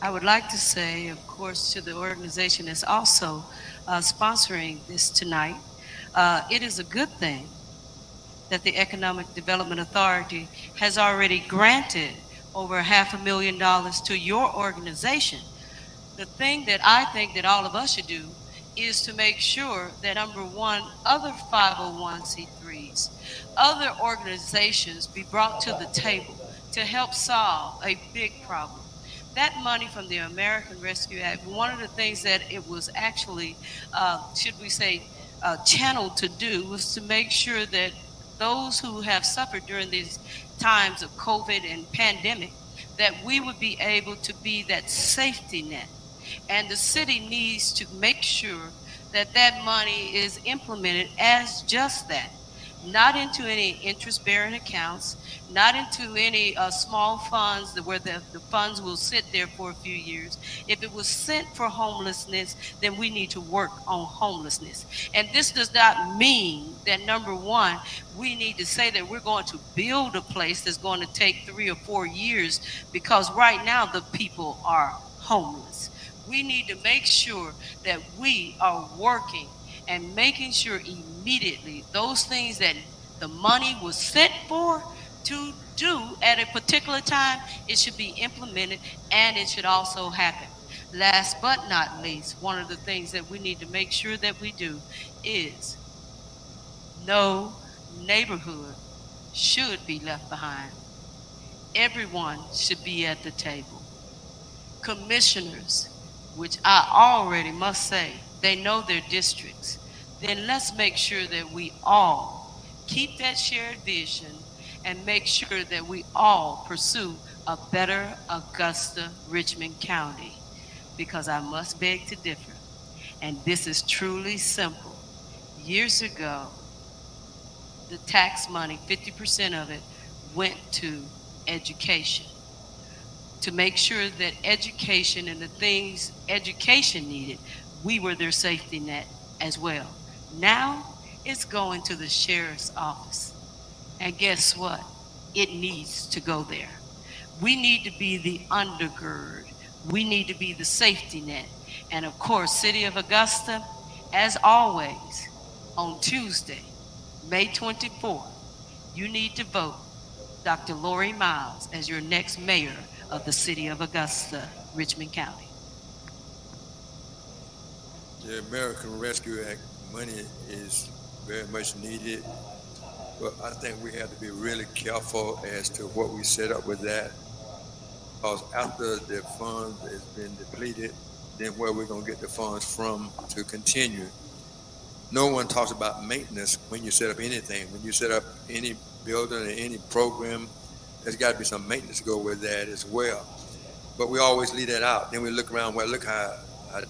I would like to say, of course, to the organization that's also sponsoring this tonight, it is a good thing that the Economic Development Authority has already granted over $500,000 to your organization. The thing that I think that all of us should do is to make sure that, number one, other 501c3s, other organizations be brought to the table to help solve a big problem. That money from the American Rescue Act, one of the things that it was actually, channeled to do was to make sure that those who have suffered during these times of COVID and pandemic, that we would be able to be that safety net. And the city needs to make sure that that money is implemented as just that. Not into any interest-bearing accounts, not into any small funds where the funds will sit there for a few years. If it was sent for homelessness, then we need to work on homelessness. And this does not mean that, number one, we need to say that we're going to build a place that's going to take 3 or 4 years, because right now the people are homeless. We need to make sure that we are working and making sure immediately those things that the money was sent for to do at a particular time, it should be implemented, and it should also happen. Last but not least, one of the things that we need to make sure that we do is no neighborhood should be left behind. Everyone should be at the table. Commissioners, which I already must say, they know their districts. Then let's make sure that we all keep that shared vision and make sure that we all pursue a better Augusta, Richmond County, because I must beg to differ. And this is truly simple. Years ago, the tax money, 50% of it, went to education, to make sure that education and the things education needed, we were their safety net as well. Now it's going to the sheriff's office. And guess what? It needs to go there. We need to be the undergird. We need to be the safety net. And of course, City of Augusta, as always, on Tuesday, May 24th, you need to vote Dr. Lori Miles as your next mayor of the City of Augusta, Richmond County. The American Rescue Act money is very much needed, but I think we have to be really careful as to what we set up with that, because after the fund has been depleted, then where we're going to get the funds from to continue. No one talks about maintenance when you set up anything. When you set up any building or any program, there's got to be some maintenance to go with that as well. But we always leave that out. Then we look around, well, look how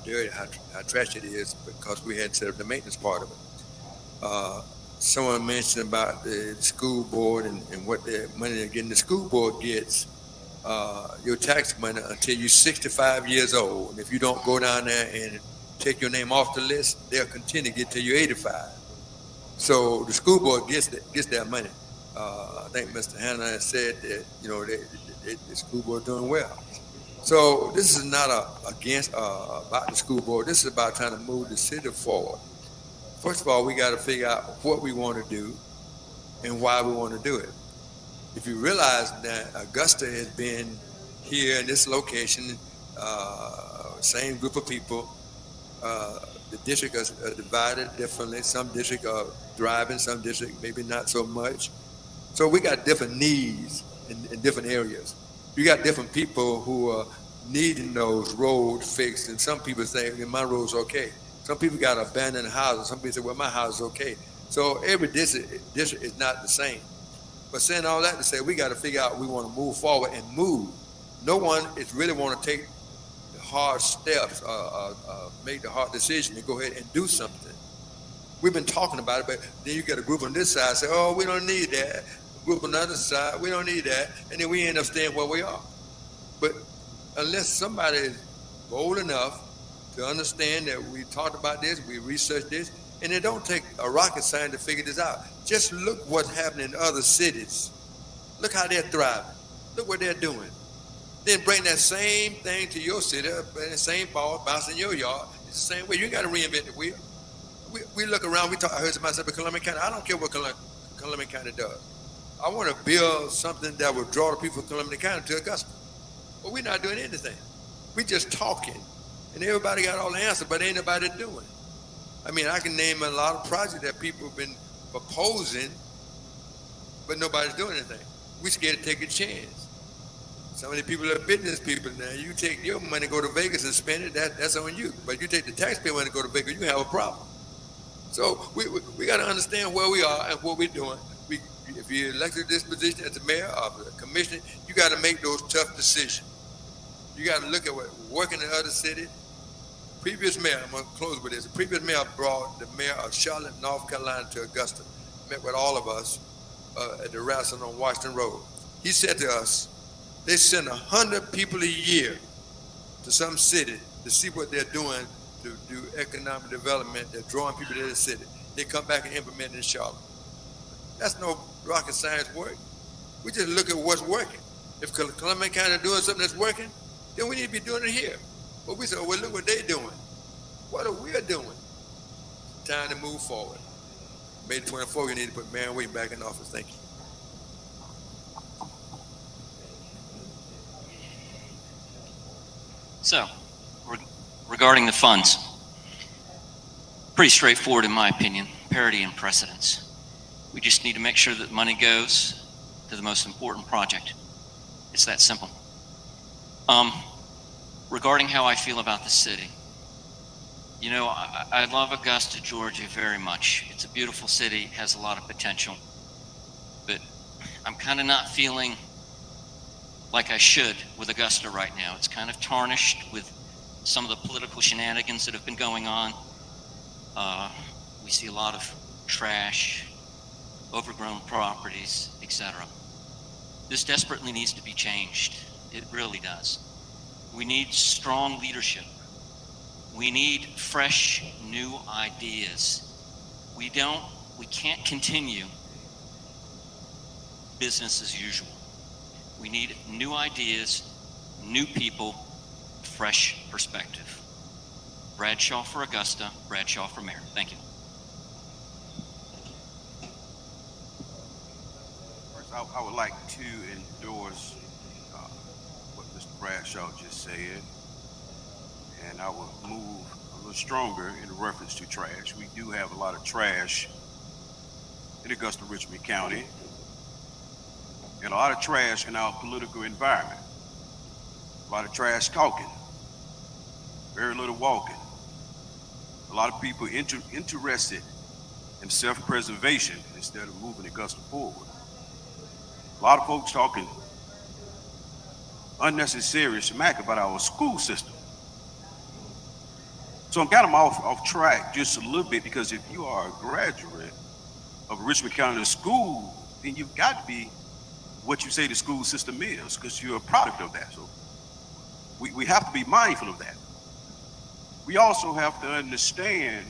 dirty, how trash it is, because we hadn't set up the maintenance part of it. Someone mentioned about the school board and what the money they're getting. The school board gets your tax money until you're 65 years old. And if you don't go down there and take your name off the list, they'll continue to get till you're 85. So the school board gets their money. I think Mr. Hannah said that, the school board doing well. So this is not about the school board. This is about trying to move the city forward. First of all, we got to figure out what we want to do and why we want to do it. If you realize that Augusta has been here in this location, same group of people, the districts are divided differently. Some districts are thriving, some districts maybe not so much. So we got different needs in different areas. You got different people who are needing those roads fixed, and some people say, my road's okay. Some people got abandoned houses. Some people say, well, my house is okay. So every district is not the same. But saying all that to say, we got to figure out we want to move forward and move. No one is really want to take the hard steps, make the hard decision to go ahead and do something. We've been talking about it, but then you get a group on this side say, oh, we don't need that. A group on the other side, we don't need that. And then we end up staying where we are. But unless somebody is bold enough to understand that we talked about this, we researched this, and it don't take a rocket science to figure this out. Just look what's happening in other cities. Look how they're thriving. Look what they're doing. Then bring that same thing to your city, the same ball bouncing your yard. It's the same way. You got to reinvent the wheel. We look around, I heard somebody say, Columbia County, I don't care what Columbia County does. I want to build something that will draw the people of Columbia County to Augusta. But we're not doing anything. We're just talking. And everybody got all the answers, but ain't nobody doing. I mean, I can name a lot of projects that people have been proposing, but nobody's doing anything. We're scared to take a chance. Some of the people are business people now. You take your money, go to Vegas and spend it, that's on you. But you take the taxpayer money, go to Vegas, you have a problem. So we got to understand where we are and what we're doing. If you're elected to this position as the mayor or the commissioner, you got to make those tough decisions. You got to look at what working in other cities. Previous mayor, I'm going to close with this. The previous mayor brought the mayor of Charlotte, North Carolina to Augusta, met with all of us at the restaurant on Washington Road. He said to us, they send 100 people a year to some city to see what they're doing to do economic development. They're drawing people to the city. They come back and implement it in Charlotte. That's no rocket science work. We just look at what's working. If Columbia County is doing something that's working, then we need to be doing it here. But we say, well, look what they're doing. What are we doing? It's time to move forward. May 24th, you need to put Marion Williams back in office. Thank you. So, regarding the funds, pretty straightforward in my opinion, parity and precedence. We just need to make sure that money goes to the most important project. It's that simple. Regarding how I feel about the city, I love Augusta, Georgia very much. It's a beautiful city, has a lot of potential, but I'm kind of not feeling like I should with Augusta right now. It's kind of tarnished with some of the political shenanigans that have been going on. We see a lot of trash, overgrown properties, etc. This desperately needs to be changed. It really does. We need strong leadership. We need fresh, new ideas. We can't continue business as usual. We need new ideas, new people, fresh perspective. Bradshaw for Augusta, Bradshaw for mayor. Thank you. First, I would like to endorse what Mr. Bradshaw just said, and I will move a little stronger in reference to trash. We do have a lot of trash in Augusta, Richmond County, and a lot of trash in our political environment. A lot of trash talking, very little walking. A lot of people interested in self-preservation instead of moving Augusta forward. A lot of folks talking unnecessary smack about our school system. So I'm kind of off track just a little bit, because if you are a graduate of Richmond County School, then you've got to be what you say the school system is, because you're a product of that. So we have to be mindful of that. We also have to understand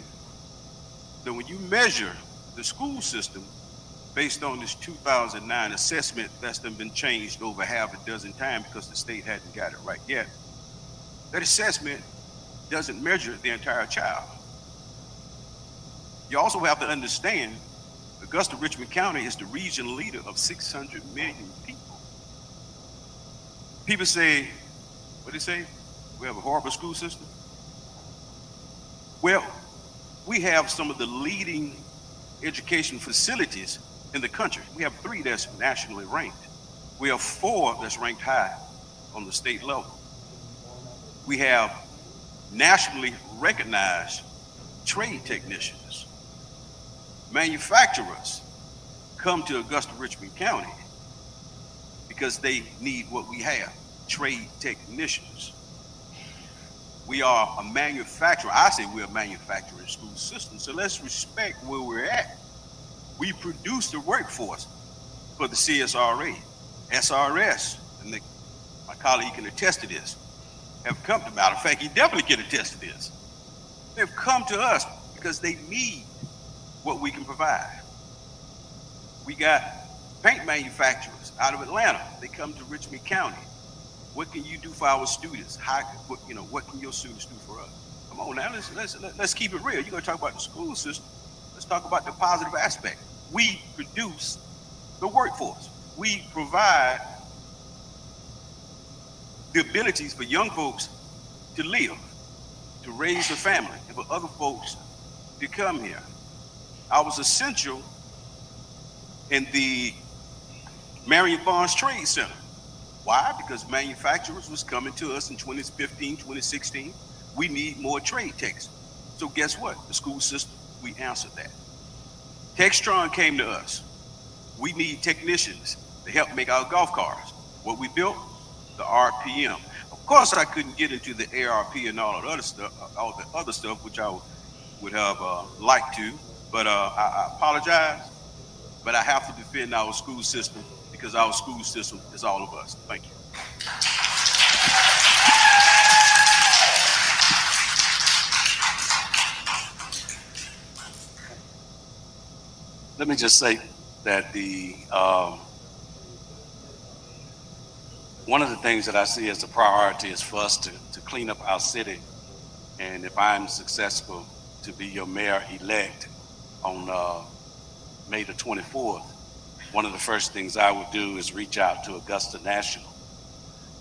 that when you measure the school system based on this 2009 assessment that's been changed over half a dozen times because the state hadn't got it right yet, that assessment doesn't measure the entire child. You also have to understand Augusta, Richmond County is the region leader of 600 million people. People say, what do they say? We have a horrible school system. Well, we have some of the leading education facilities in the country. We have 3 that's nationally ranked. We have 4 that's ranked high on the state level. We have nationally recognized trade technicians. Manufacturers come to Augusta, Richmond County because they need what we have, trade technicians. We are a manufacturer. I say we're a manufacturing school system, so let's respect where we're at. We produce the workforce for the CSRA, SRS, and my colleague can attest to this, have come to, matter of fact, he definitely can attest to this. They've come to us because they need what we can provide. We got paint manufacturers out of Atlanta. They come to Richmond County. What can you do for our students? What can your students do for us? Come on now, let's keep it real. You're gonna talk about the school system. Let's talk about the positive aspect. We produce the workforce. We provide the abilities for young folks to live, to raise a family, and for other folks to come here. I was essential in the Marion Trade Center. Why? Because manufacturers was coming to us in 2015, 2016. We need more trade techs. So guess what? The school system, we answered that. Textron came to us. We need technicians to help make our golf cars. What we built? The RPM. Of course, I couldn't get into the ARP and all the other stuff, which I would have liked to, but I apologize, but I have to defend our school system because our school system is all of us. Thank you. Let me just say that one of the things that I see as a priority is for us to clean up our city. And if I'm successful to be your mayor-elect on May the 24th, one of the first things I would do is reach out to Augusta National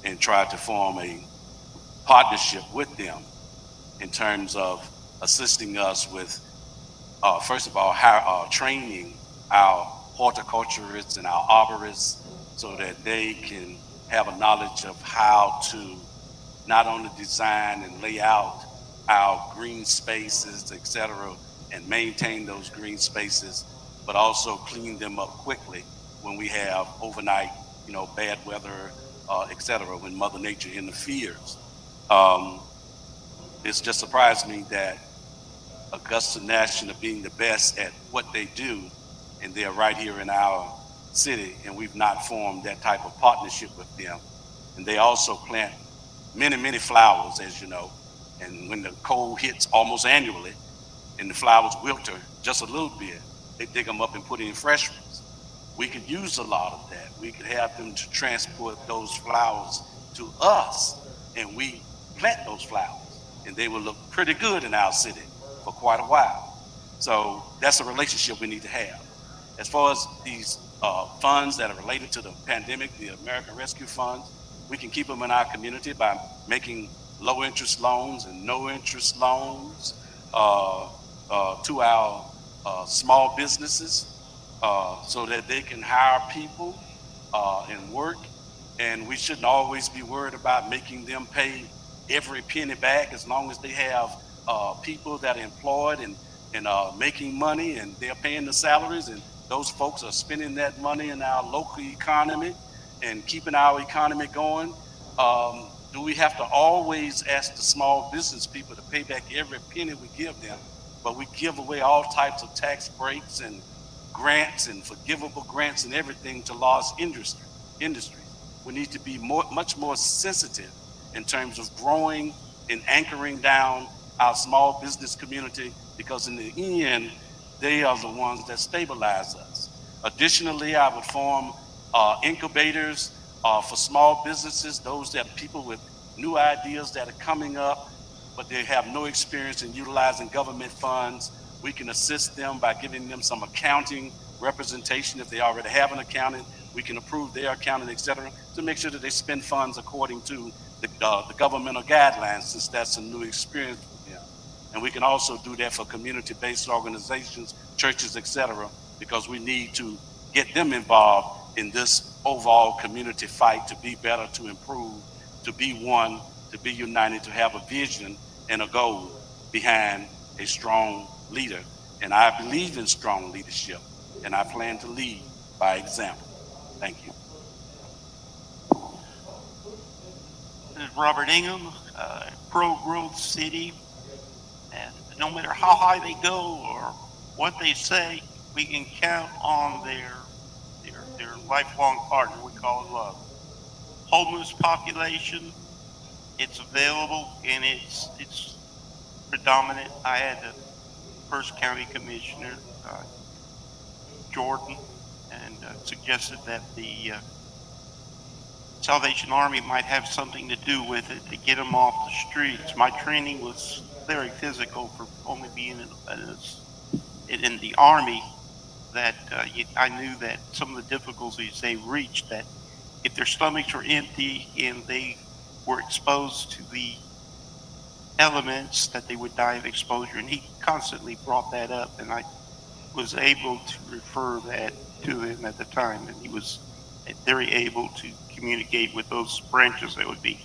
and try to form a partnership with them in terms of assisting us with, first of all, training our horticulturists and our arborists so that they can have a knowledge of how to not only design and lay out our green spaces, et cetera, and maintain those green spaces, but also clean them up quickly when we have overnight, bad weather, et cetera, when Mother Nature interferes. It's just surprised me that Augusta National, being the best at what they do, and they're right here in our city, and we've not formed that type of partnership with them. And they also plant many, many flowers, as you know, and when the cold hits almost annually and the flowers wilter just a little bit, they dig them up and put in fresh ones. We could use a lot of that. We could have them to transport those flowers to us, and we plant those flowers, and they will look pretty good in our city for quite a while. So that's a relationship we need to have. As far as these funds that are related to the pandemic, the American Rescue Funds, we can keep them in our community by making low interest loans and no interest loans to our small businesses so that they can hire people and work. And we shouldn't always be worried about making them pay every penny back, as long as they have people that are employed and making money, and they're paying the salaries, and those folks are spending that money in our local economy and keeping our economy going. Do we have to always ask the small business people to pay back every penny we give them? But we give away all types of tax breaks and grants and forgivable grants and everything to large industries. We need to be much more sensitive in terms of growing and anchoring down our small business community, because in the end, they are the ones that stabilize us. Additionally, I would form incubators for small businesses, those that are people with new ideas that are coming up, but they have no experience in utilizing government funds. We can assist them by giving them some accounting representation. If they already have an accountant, we can approve their accounting, et cetera, to make sure that they spend funds according to the governmental guidelines, since that's a new experience for them. And we can also do that for community-based organizations, churches, et cetera, because we need to get them involved in this overall community fight to be better, to improve, to be one, to be united, to have a vision and a goal behind a strong leader. And I believe in strong leadership, and I plan to lead by example. Thank you. This is Robert Ingham, pro-growth city, and no matter how high they go or what they say, we can count on their lifelong partner. We call it love. Homeless population, it's available and it's predominant. I had the first county commissioner, Jordan, and suggested that the Salvation Army might have something to do with it to get them off the streets. My training was very physical for only being in the Army, that I knew that some of the difficulties they reached, that if their stomachs were empty and they were exposed to the elements, that they would die of exposure. And he constantly brought that up, and I was able to refer that to him at the time, and he was very able to communicate with those branches that would be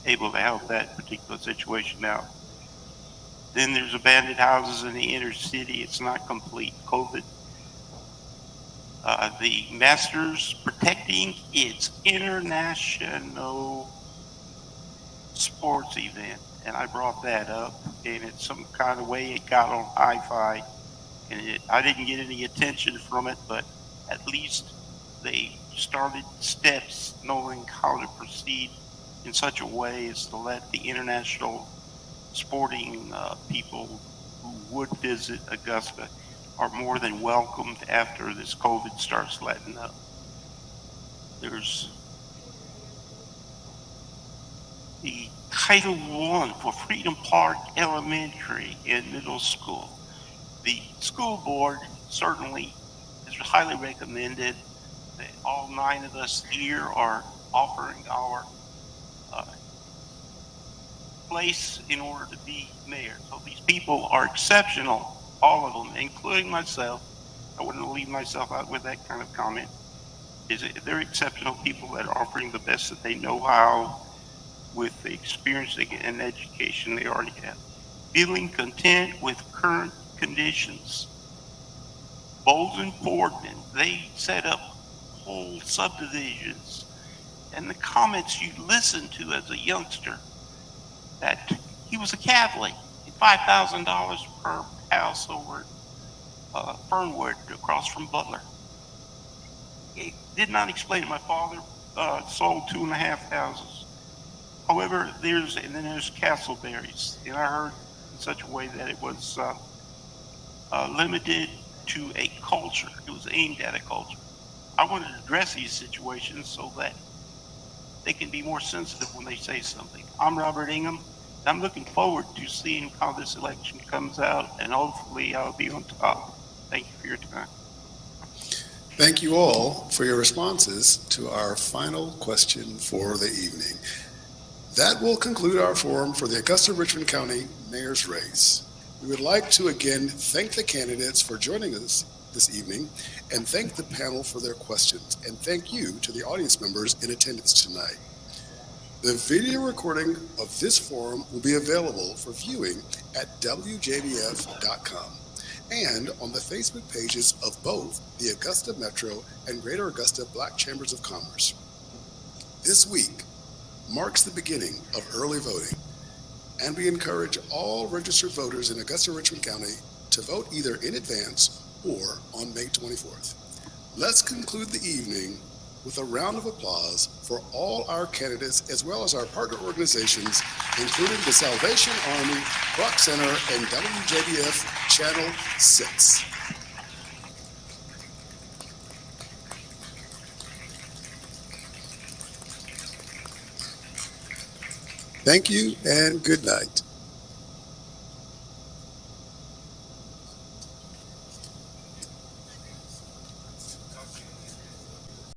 able to help that particular situation out. Then there's abandoned houses in the inner city. It's not complete. COVID. The Masters protecting its international sports event, and I brought that up, and in some kind of way it got on hi-fi, and I didn't get any attention from it, but at least they started steps knowing how to proceed in such a way as to let the international sporting people who would visit Augusta are more than welcomed after this COVID starts letting up. There's the Title I for Freedom Park Elementary and Middle School. The school board certainly is highly recommended that all 9 of us here are offering our place in order to be mayor. So these people are exceptional, all of them, including myself. I wouldn't leave myself out with that kind of comment. They're exceptional people that are offering the best that they know how, with the experience and education they already have. Feeling content with current conditions. Bowles and Boardman, they set up whole subdivisions. And the comments you listen to as a youngster, that he was a Catholic, $5,000 per house over Fernwood, across from Butler. He did not explain it. My father sold 2.5 houses. However, there's Castleberries, and I heard in such a way that it was limited to a culture. It was aimed at a culture. I wanted to address these situations so that they can be more sensitive when they say something. I'm Robert Ingham. I'm looking forward to seeing how this election comes out, and hopefully I'll be on top. Thank you for your time. Thank you all for your responses to our final question for the evening. That will conclude our forum for the Augusta-Richmond County Mayor's Race. We would like to again thank the candidates for joining us this evening and thank the panel for their questions, and thank you to the audience members in attendance tonight. The video recording of this forum will be available for viewing at WJBF.com and on the Facebook pages of both the Augusta Metro and Greater Augusta Black Chambers of Commerce. This week marks the beginning of early voting, and we encourage all registered voters in Augusta-Richmond County to vote either in advance or on May 24th. Let's conclude the evening with a round of applause for all our candidates as well as our partner organizations, including the Salvation Army, Rock Center, and WJBF Channel 6. Thank you and good night.